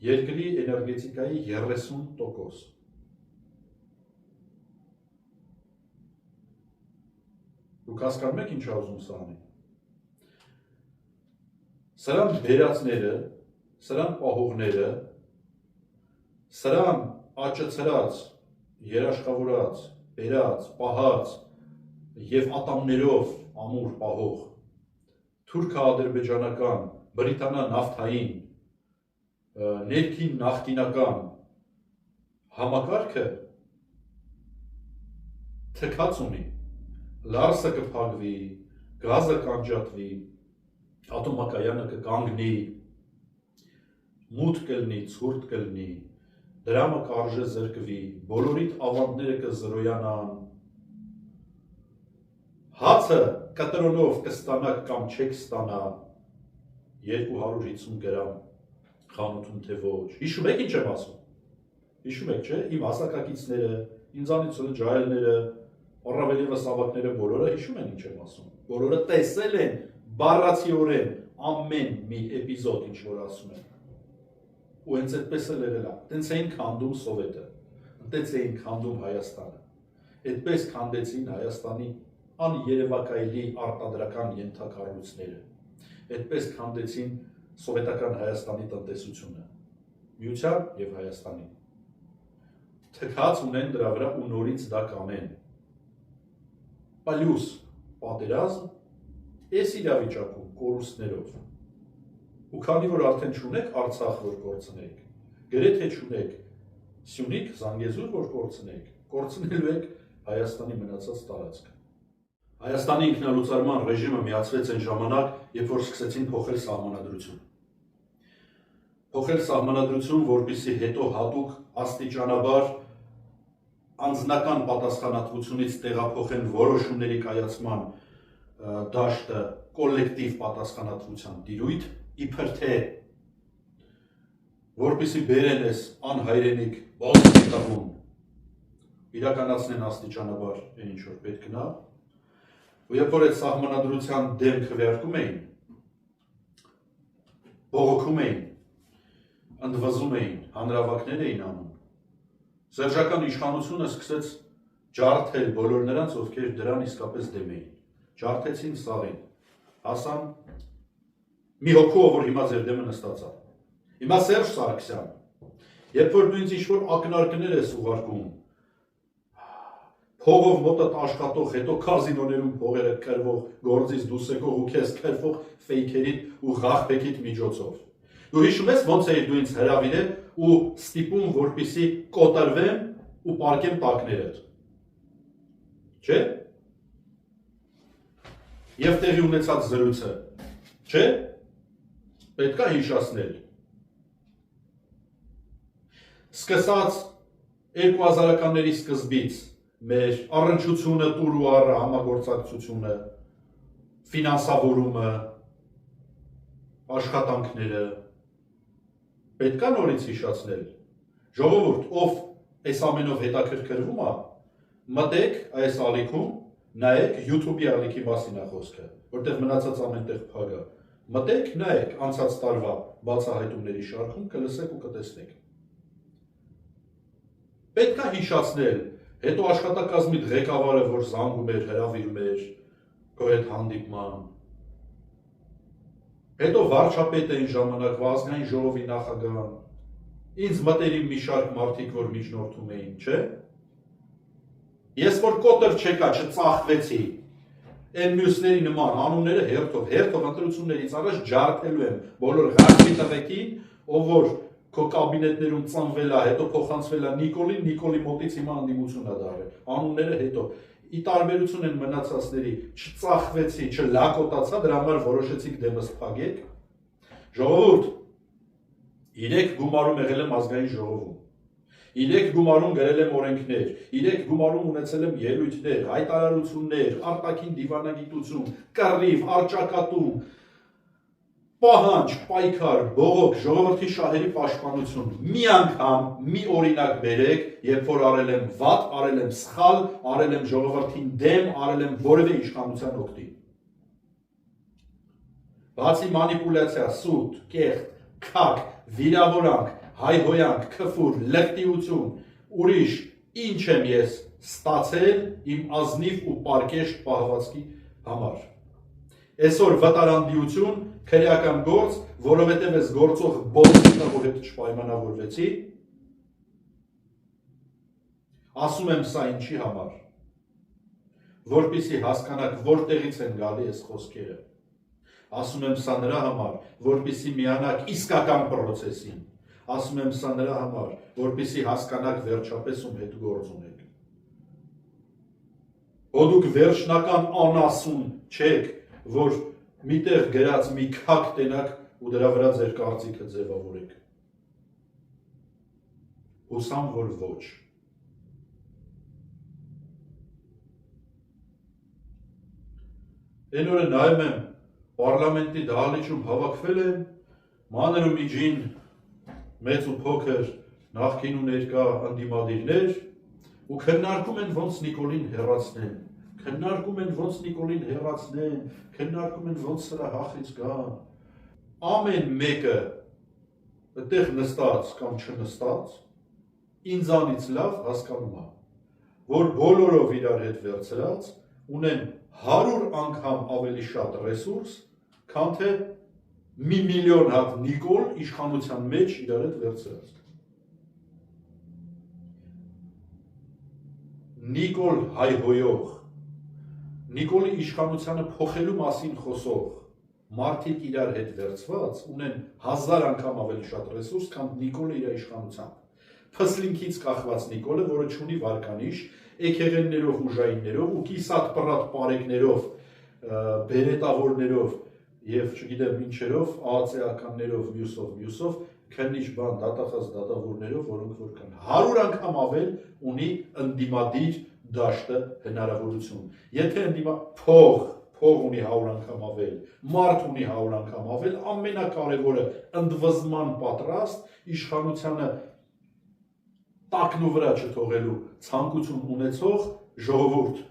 Երկրի էներգետիկայի 30%։ Դուք հասկանում եք ինչ ուզում սա անի։ Սրան բերածները, սրան պահողները, սրան աճեցրած, երաշխավորած, բերած, պահած և ատամներով ամուր պահող, թուրքա-ադրբեջանական, բրիտանա նավթային, ներքին նախկինական համակարգը թքած ունի, լարսը կփակվի, գազը կանջատվի, ատոմակայանը կկանգնի, մութ կլնի, ցուրտ կլնի, դրամը կարժե զրկվի, բոլորիդ ավանդները կզրոյանան, հացը կտրոնով կստանաք կամ չեք ստանա 250 գրամ խանութում թե ոչ։ Հիշում եք ինչ եմ ասում։ Հիշում եք, չէ՞, իմ հասակակիցները, ինձանից ջահելները, առավել ևս ավակները բոլորը հիշում են ինչ եմ ասում։ Բոլորը տեսել են բառացիորեն ամեն մի էպիզոդ ինչ որ ասում են։ Ու հենց այդպես էլ եղել է։ Տենց էին քանդում Սովետը, տենց էին քանդում Հայաստանը։ Այդպես քանդեցին Հայաստանի աներևակայելի արտադրական ենթակառույցները։ Այդպես քանդեցին սովետական Հայաստանի տնտեսությունը, Միության և Հայաստանի։ Թքած ունեն դրա վրա ու նորից դա կանեն։ Պլյուս պատերազմ, այս իրավիճակում կորուստներով։ Ու քանի որ արդեն չունեք Արցախ, որ կորցնեք, գրեթե չունեք Սյունիք, Զանգեզուր, որ կորցնեք, կորցնելու եք Հայաստանի մնացած տարածքը։ Հայաստանի ինքնալուծարման ռեժիմը միացվեց այն ժամանակ, երբ որ սկսեցին փոխել սահմանադրություն։ Փոխել սահմանադրություն, որպեսզի հետո հատուկ աստիճանաբար անձնական պատասխանատվությունից տեղափոխեն որոշումների կայացման դաշտը կոլեկտիվ պատասխանատվության տիրույթ, իբր թե որպեսզի բերեն այս անհայրենիք բազմիթավում իրականացնեն աստիճանաբար այն ինչ որ պետք նա, ու երբ որ այդ սահմանադրության դեմ քվեարկում էին, բողոքում էին, ընդվզում էին, հանրավակներ էին անում, սերժական իշխանությունը սկսեց ջարդել բոլոր նրանց, ովքեր դրան իսկապես դեմ էին, ջարդեցին սաղին, հասան մի հոգու, որ հիմա ձեր դեմը նստած է։ Հիմա Սերժ Սարգսյան, երբ որ դու ինձ ինչ-որ ակնարկներ ես ուղարկում, փողով մոտդ աշխատող, հետո կազինոներում փողերը կրվող, գործից դուրս եկող ու քեզ կրվող ֆեյքերիդ ու ղախպեքիդ միջոցով։ Դու հիշում ես ոնց էիր դու ինձ հրավիրել ու ստիպում, որպեսզի կոտրվեմ ու պարկեմ տակներդ։ Չէ՞։ Եվ տեղի ունեցած զրույցը, չէ՞։ Պետք է հիշացնել։ Սկսած 2000-ականների սկզբից մեր առնչությունը տուր ու առը համագործակցությունը, ֆինանսավորումը, աշխատանքները, պետք է նորից հիշացնել։ Ժողովուրդ, ով այս ամենով հետաքրքրվում է, մտեք այս ալիքում, նայեք YouTube-ի ալիքի մասին է խոսքը, որտեղ մնացած ամենտեղ փակ է։ Մտեք, նայեք անցած տարվա բացահայտումների շարքում, կլսեք ու կտեսնեք։ Պետք է հիշացնել, հետո աշխատակազմի ղեկավարը, որ զանգում էր, հրավիրում էր քո հետ հանդիպման, հետո վարչապետը այն ժամանակվա ազգային ժողովի նախագահան, ինձ մտերիմ մի շարք մարդիկ, որ միջնորդում էին, չէ՞։ Ես որ կոտր չեկա, չծախվեցի, այն մյուսների նման անունները հերթով ընտրություններից առաջ ջարդելու եմ բոլոր ղարդի տղեկին, ով որ քո կաբինետներում ծնվել է, հետո փոխանցվել է Նիկոլի մոտից հիմա անդիմություն է դարել, անունները հետո ի տարբերություն են մնացածների, չծախվեցի, չլակոտացա, դրա համար որոշեցիք դեմս փագեք։ Ժողովուրդ, 3 գումարում եղել եմ ազգային ժողովում, 3 գումարում գրել եմ օրենքներ, 3 գումարում ունեցել եմ ելույթներ, հայտարարություններ, արտաքին դիվանագիտություն, կռիվ, առճակատում, պահանջ, պայքար, բողոք, ժողովրդի շահերի պաշտպանություն, մի անգամ, մի օրինակ բերեք, երբ որ արել եմ վատ, արել եմ սխալ, արել եմ ժողովրդին դեմ, արել եմ որևէ իշխանության օգտին։ Բացի մանիպուլյացիա, սուտ, կեղտ, քակ, վիրավորանք, հայհոյանք, քֆուր, լկտիություն, ուրիշ ինչ եմ ես ստացել իմ ազնիվ ու պարկեշտ պահվածքի համար։ Այսօր վտարանդիություն, քրեական գործ, որովհետև ես գործող բոլորը որ հետ չպայմանավորվեցի, ասում եմ սա ինչի համար, որպեսզի հասկանաք որտեղից են գալի այս խոսքերը, ասում եմ սա նրա համար, որպեսզի միանաք իսկական պրոցեսին, ասում եմ սա նրա համար, որպեսզի հասկանաք վերջապես ում հետ գործ ունեք, դուք վերջնական անասուն չեք, որ միտեղ գրած մի քակ տենակ ու դրա վրա ձեր կարծիքը ձևավորեք։ Հուսամ, որ ոչ։ Այն օրը նայում եմ պարլամենտի դահլիճում հավաքվել են մանր ու միջին մեծ ու փոքր նախկին ու ներկա ընդդիմադիրներ ու քննարկում են ոնց Նիկոլին հեռացնեն, քննարկում են ոնց Նիկոլին հեռացնեն, քննարկում են ոնց սրա հախից գան։ Ամեն մեկը այդտեղ նստած կամ չնստած ինձանից լավ հասկանում է, որ բոլորով իրար հետ վերցրած ունեն 100 անգամ ավելի շատ ռեսուրս, քան թե 1 միլիոն հատ Նիկոլ իշխանության մեջ իրար հետ վերցրած։ Նիկոլ հայհոյող, Նիկոլի իշխանությանը փոխելու մասին խոսող մարդիկ իրար հետ վերցված ունեն 1000 անգամ ավելի շատ ռեսուրս, քան Նիկոլը իր իշխանությամբ։ Փսլինքից կախված Նիկոլը, որը չունի վարկանիշ, էքեղեններով, ուժայիններով ու կիսատ պռատ պարեկներով, բերետավորներով եւ չգիտեմ ինչերով, ԱԱՑ-ականներով, մյուսով, քննիչ բան դատախազ դատավորներով, որոնք որ կան 100 անգամ ավել ունի ընդդիմադիր դաշտը հնարավորություն։ Եթե փող ունի 100 անգամ ավել, մարդ ունի 100 անգամ ավել, ամենակարևորը ընդվզման պատրաստ իշխանությանը տակնու վրա չթողելու ցանկություն ունեցող ժողովուրդ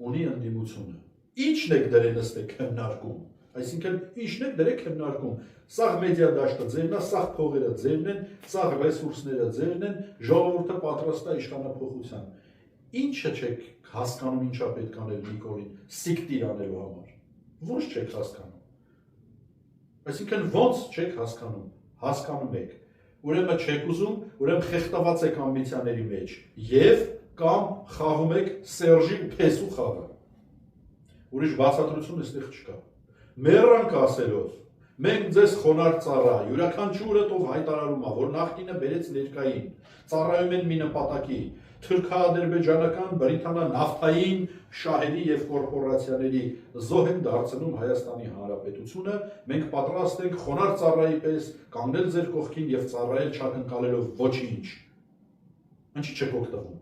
ունի ընդդիմությունը։ Ինչն եք դրել ըստեք քննարկում։ Այսինքն ինչն եք դրեք քննարկում։ Սաղ մեդիա դաշտը ձերն է, սաղ փողերը ձերն են, սաղ ռեսուրսները ձերն են, ժողովուրդը պատրաստ է իշխանափոխության։ Ինչը չեք հասկանում ինչա պետք անել Նիկոլին սիկտիր անելու համար։ Ոնց չեք հասկանում։ Այսինքն ոնց չեք հասկանում։ Հասկանում եք։ Ուրեմն չեք ուզում, ուրեմն խեղդված եք ամբիցիաների մեջ եւ կամ խաղում եք Սերժի ու Փեսու խաղը։ Ուրիշ բացատրություն այստեղ չկա։ Մեռանք ասելով, մենք ձեզ խոնարհ ծառա, յուրաքանչյուրը ով հայտարարում է, որ նախկինը բերեց ներկային, ծառայում են մի նպատակի, թուրքա-ադրբեջանական, բրիտանա-նավթային շահերի եւ կորպորացիաների զոհ են դարձնում Հայաստանի Հանրապետությունը, մենք պատրաստ ենք խոնարհ ծառայի պես կանգնել ձեր կողքին եւ ծառայել չակնկալելով ոչինչ։ Ինչի՞ չեք օգտվում։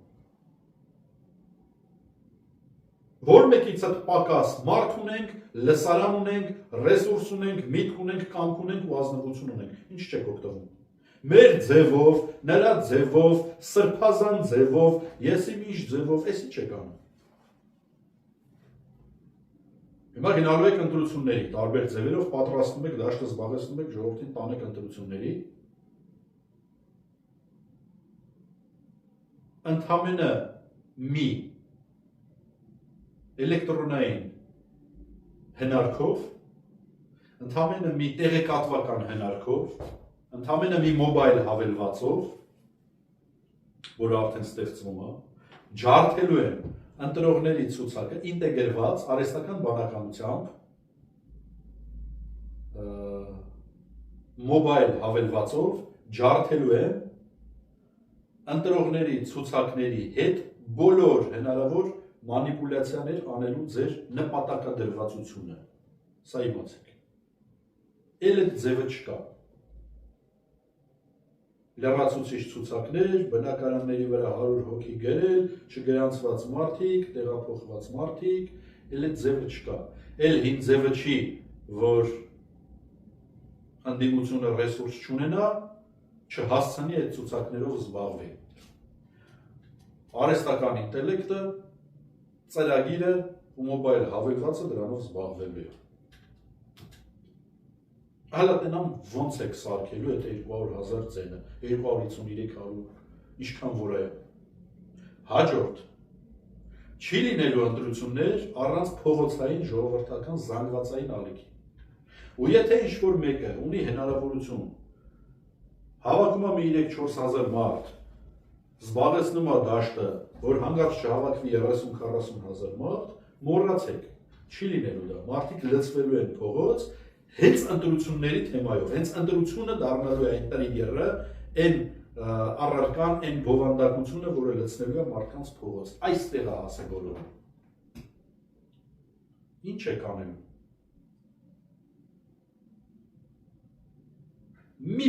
Որ մեկիցդ պակաս մարդ ունենք, լսարան ունենք, ռեսուրս ունենք, միտք ունենք, կամք ունենք ու ազնվություն ունենք, ինչ չեք օգտվում։ Մեր ձևով, նրա ձևով, սրբազան ձևով, եսի ինչ ձևով, էսի չեք անում։ Հիմա գնալու եք ընտրությունների, տարբեր ձևերով պատրաստում եք, դաշտը զբաղեցնում եք, ժողովրդին տանեք ընտրությունների։ Ընդամենը մի էլեկտրոնային հնարքով, ընդամենը մի տեղեկատվական հնարքով, ընդամենը մի մոբայլ հավելվածով, որը արդեն ստեղծվում է, ջարդելու են ընտրողների ցուցակը ինտեգրված արհեստական բանականությամբ մոբայլ հավելվածով ջարդելու է ընտրողների ցուցակների հետ բոլոր հնարավոր մանիպուլյացիաներ անելու ձեր նպատակադրվածությունը։ Սա իմացեք։ Էլ այդ ձևը չկա։ Լրացուցիչ ցուցակներ, բնակարանների վրա 100 հոգի գրել, չգրանցված մարդիկ, տեղափոխված մարդիկ, էլ այդ ձևը չկա։ Էլ հին ձևը չի, որ ընդդիմությունը ռեսուրս չունենա, չհասցնի այդ ցուցակներով զբաղվի։ Արհեստական ինտելեկտը, ծրագիրը ու մոբայլ հավելվածը դրանով զբաղվելու է։ Հələ տնամ ոնց եք սարքելու այդ 200,000 ձենը, 253,000, ինչքան որ է։ Հաջորդ, չի լինելու ընտրություններ առանց փողոցային ժողովրդական զանգվածային ալիքի։ Ու եթե ինչ-որ մեկը ունի հնարավորություն, հավաքում է մի 3-4,000 մարդ, զբաղեցնում է դաշտը, որ հանգարց չհավաքվի 30-40,000 մարդ, մոռացեք, չի լինելու դա, մարդիկ լցվելու են փողոց, հենց ընտրությունների թեմայով, հենց ընտրությունը դառնալու է այն տրիգերը, այն առարկան, այն բովանդակությունը, որը լցնելու է մարդկանց փողոց, այստեղ է հասե բոլորը։ Ինչ եք անելու։ մի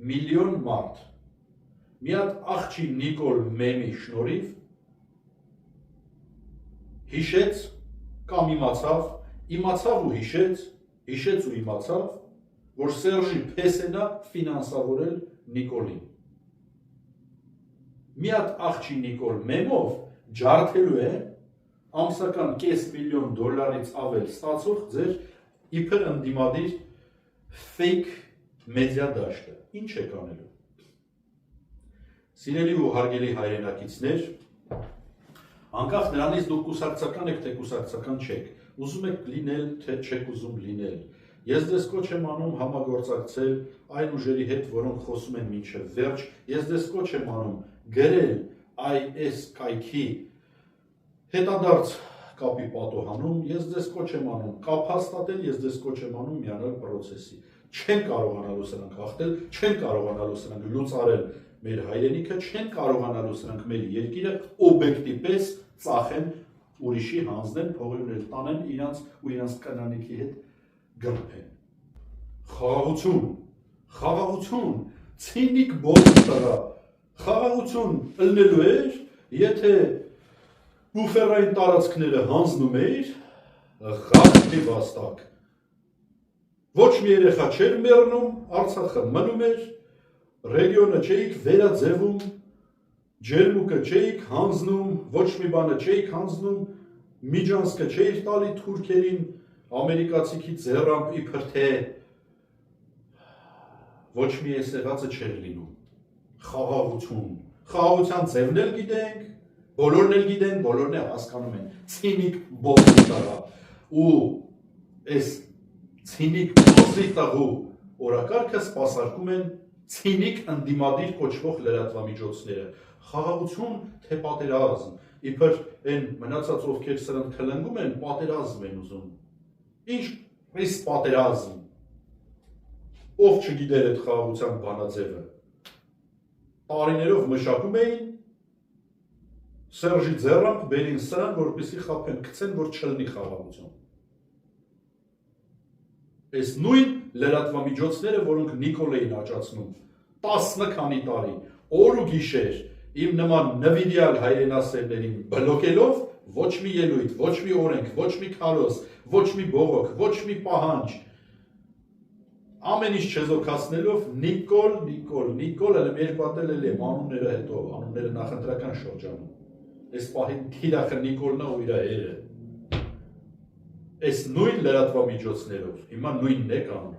միլիոն մարդ, մի հատ աղջի Նիկոլ Մեմի շնորհիվ հիշեց կամ իմացավ ու հիշեց ու իմացավ, որ Սերժի Փեսենը ֆինանսավորել Նիկոլին։ Մի հատ աղջի Նիկոլ Մեմով ջարդելու է ամսական $500,000 ավել ստացող ձեր իբր ընդդիմադիր fake մեդիա դաշտը։ Ինչ եք անելու։ Սիրելի ու հարգելի հայրենակիցներ, անկախ նրանից դուք կուսակցական եք, թե կուսակցական չեք, ուզում եք լինել, թե չեք ուզում լինել։ Ես ձեզ կոչ եմ անում համագործակցել այն ուժերի հետ, որոնք խոսում են մինչև վերջ, ես ձեզ կոչ եմ անում գրել այս կայքի հետադարձ կապի պատոհանում, ես ձեզ կոչ եմ անում կապ հաստատել, ես ձեզ կոչ եմ անում միանալ պրոցեսի։ Չեն կարողանալու սրանք հաղթել, չեն կարողանալու սրանք լուծարել մեր հայրենիքը, չեն կարողանալու սրանք մեր երկիրը օբյեկտի պես ծախեն, ուրիշի հանձնեն, փողերներ տանեն իրանց ու իրանց կանանիքի հետ գրփեն։ Խաղաղություն, ցինիկ բոլտարա, խաղաղություն ըլնելու էր, եթե բուֆերային տարածքները հանձնում էր, խաղի վաստակ։ Ոչ մի երեխա չէր մեռնում, Արցախը մնում էր, ռեգիոնը չէիք վերաձևում, ջերմուկը չէիք հանձնում, ոչ մի բանը չէիք հանձնում, Միջանցքը չէիր տալի թուրքերին, ամերիկացիքի ձեռամբ իբր թե ոչ մի այս եղածը չէր լինում։ Խաղաղության ձևն էլ գիտենք, բոլորն էլ գիտեն, բոլորն էլ հասկանում են, ցինիկ բոլտարա ու այս ցինիկ բոլտաղու օրակարգը սպասարկում են ցինիկ ընդդիմադիր կոչվող լրատվամիջոցները։ Խաղաղություն թե պատերազմ, իբր այն մնացած ովքեր սրանք քլնգում են, պատերազմ են ուզում։ Ինչ այս պատերազմ, ով չգիտեր այդ խաղաղության բանաձևը, տարիներով մշակում էին, Սերժի ձեռամբ բերին սրան, որպեսզի խաբեն, գցեն, որ չլինի խաղաղություն։ Այս նույն լրատվամիջոցները, որոնք Նիկոլ էին աճացնում, 10 քանի տարի, օր ու գիշեր, իմ նման նվիրյալ հայրենասերներին բլոկելով, ոչ մի ելույթ, ոչ մի օրենք, ոչ մի քարոզ, ոչ մի բողոք, ոչ մի պահանջ, ամեն ինչ չեզոքացնելով Նիկոլ, հələ մեր պատել էլ եմ անունները հետո, անունները նախընտրական շրջանում։ Այս պահին թիրախը Նիկոլն է ու իր հերը։ Այս նույն լրատվամիջոցներով, հիմա նույնն եք անում։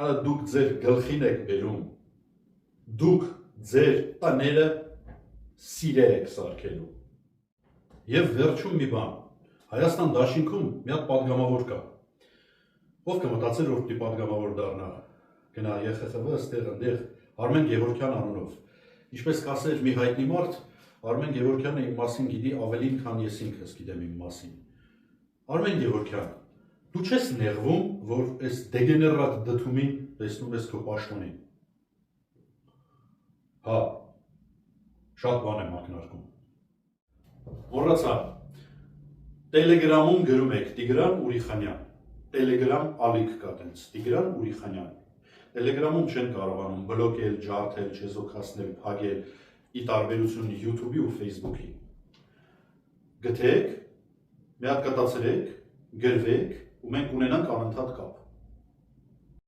Հələ դուք ձեր գլխին եք բերում, դուք ձեր տները սիրեր եք սարքելու։ Եվ վերջում մի բան, Հայաստան դաշինքում մի հատ պատգամավոր կա։ Ով կմտածեր, որ պիտի պատգամավոր դառնա, գնա ԵԽԽՎ, ստեղ ընդեղ, Արմեն Գևորգյան անունով։ Ինչպես կասեր մի հայտնի մարդ, Արմեն Գևորգյանը իմ մասին գիտի ավելին, քան ես ինքս գիտեմ իմ մասին։ Արմեն Գևորգյան, դու չես նեղվում, որ այս դեգեներատ դդումին տեսնում ես քո պաշտոնին։ Հա, շատ բան եմ ակնարկում։ Մոռացա, Տելեգրամում գրում եք Տիգրան Ուրիխանյան, Տելեգրամ ալիք կա տենց, Տիգրան Ուրիխանյան։ Տելեգրամում չեն կարողանում բլոկել, ջարդել, չեզոքացնել, փակել, ի տարբերություն YouTube-ի ու Facebook-ի։ Գթեք, մի հատ կտացրեք, գրվեք ու մենք ունենանք անընդհատ կապ։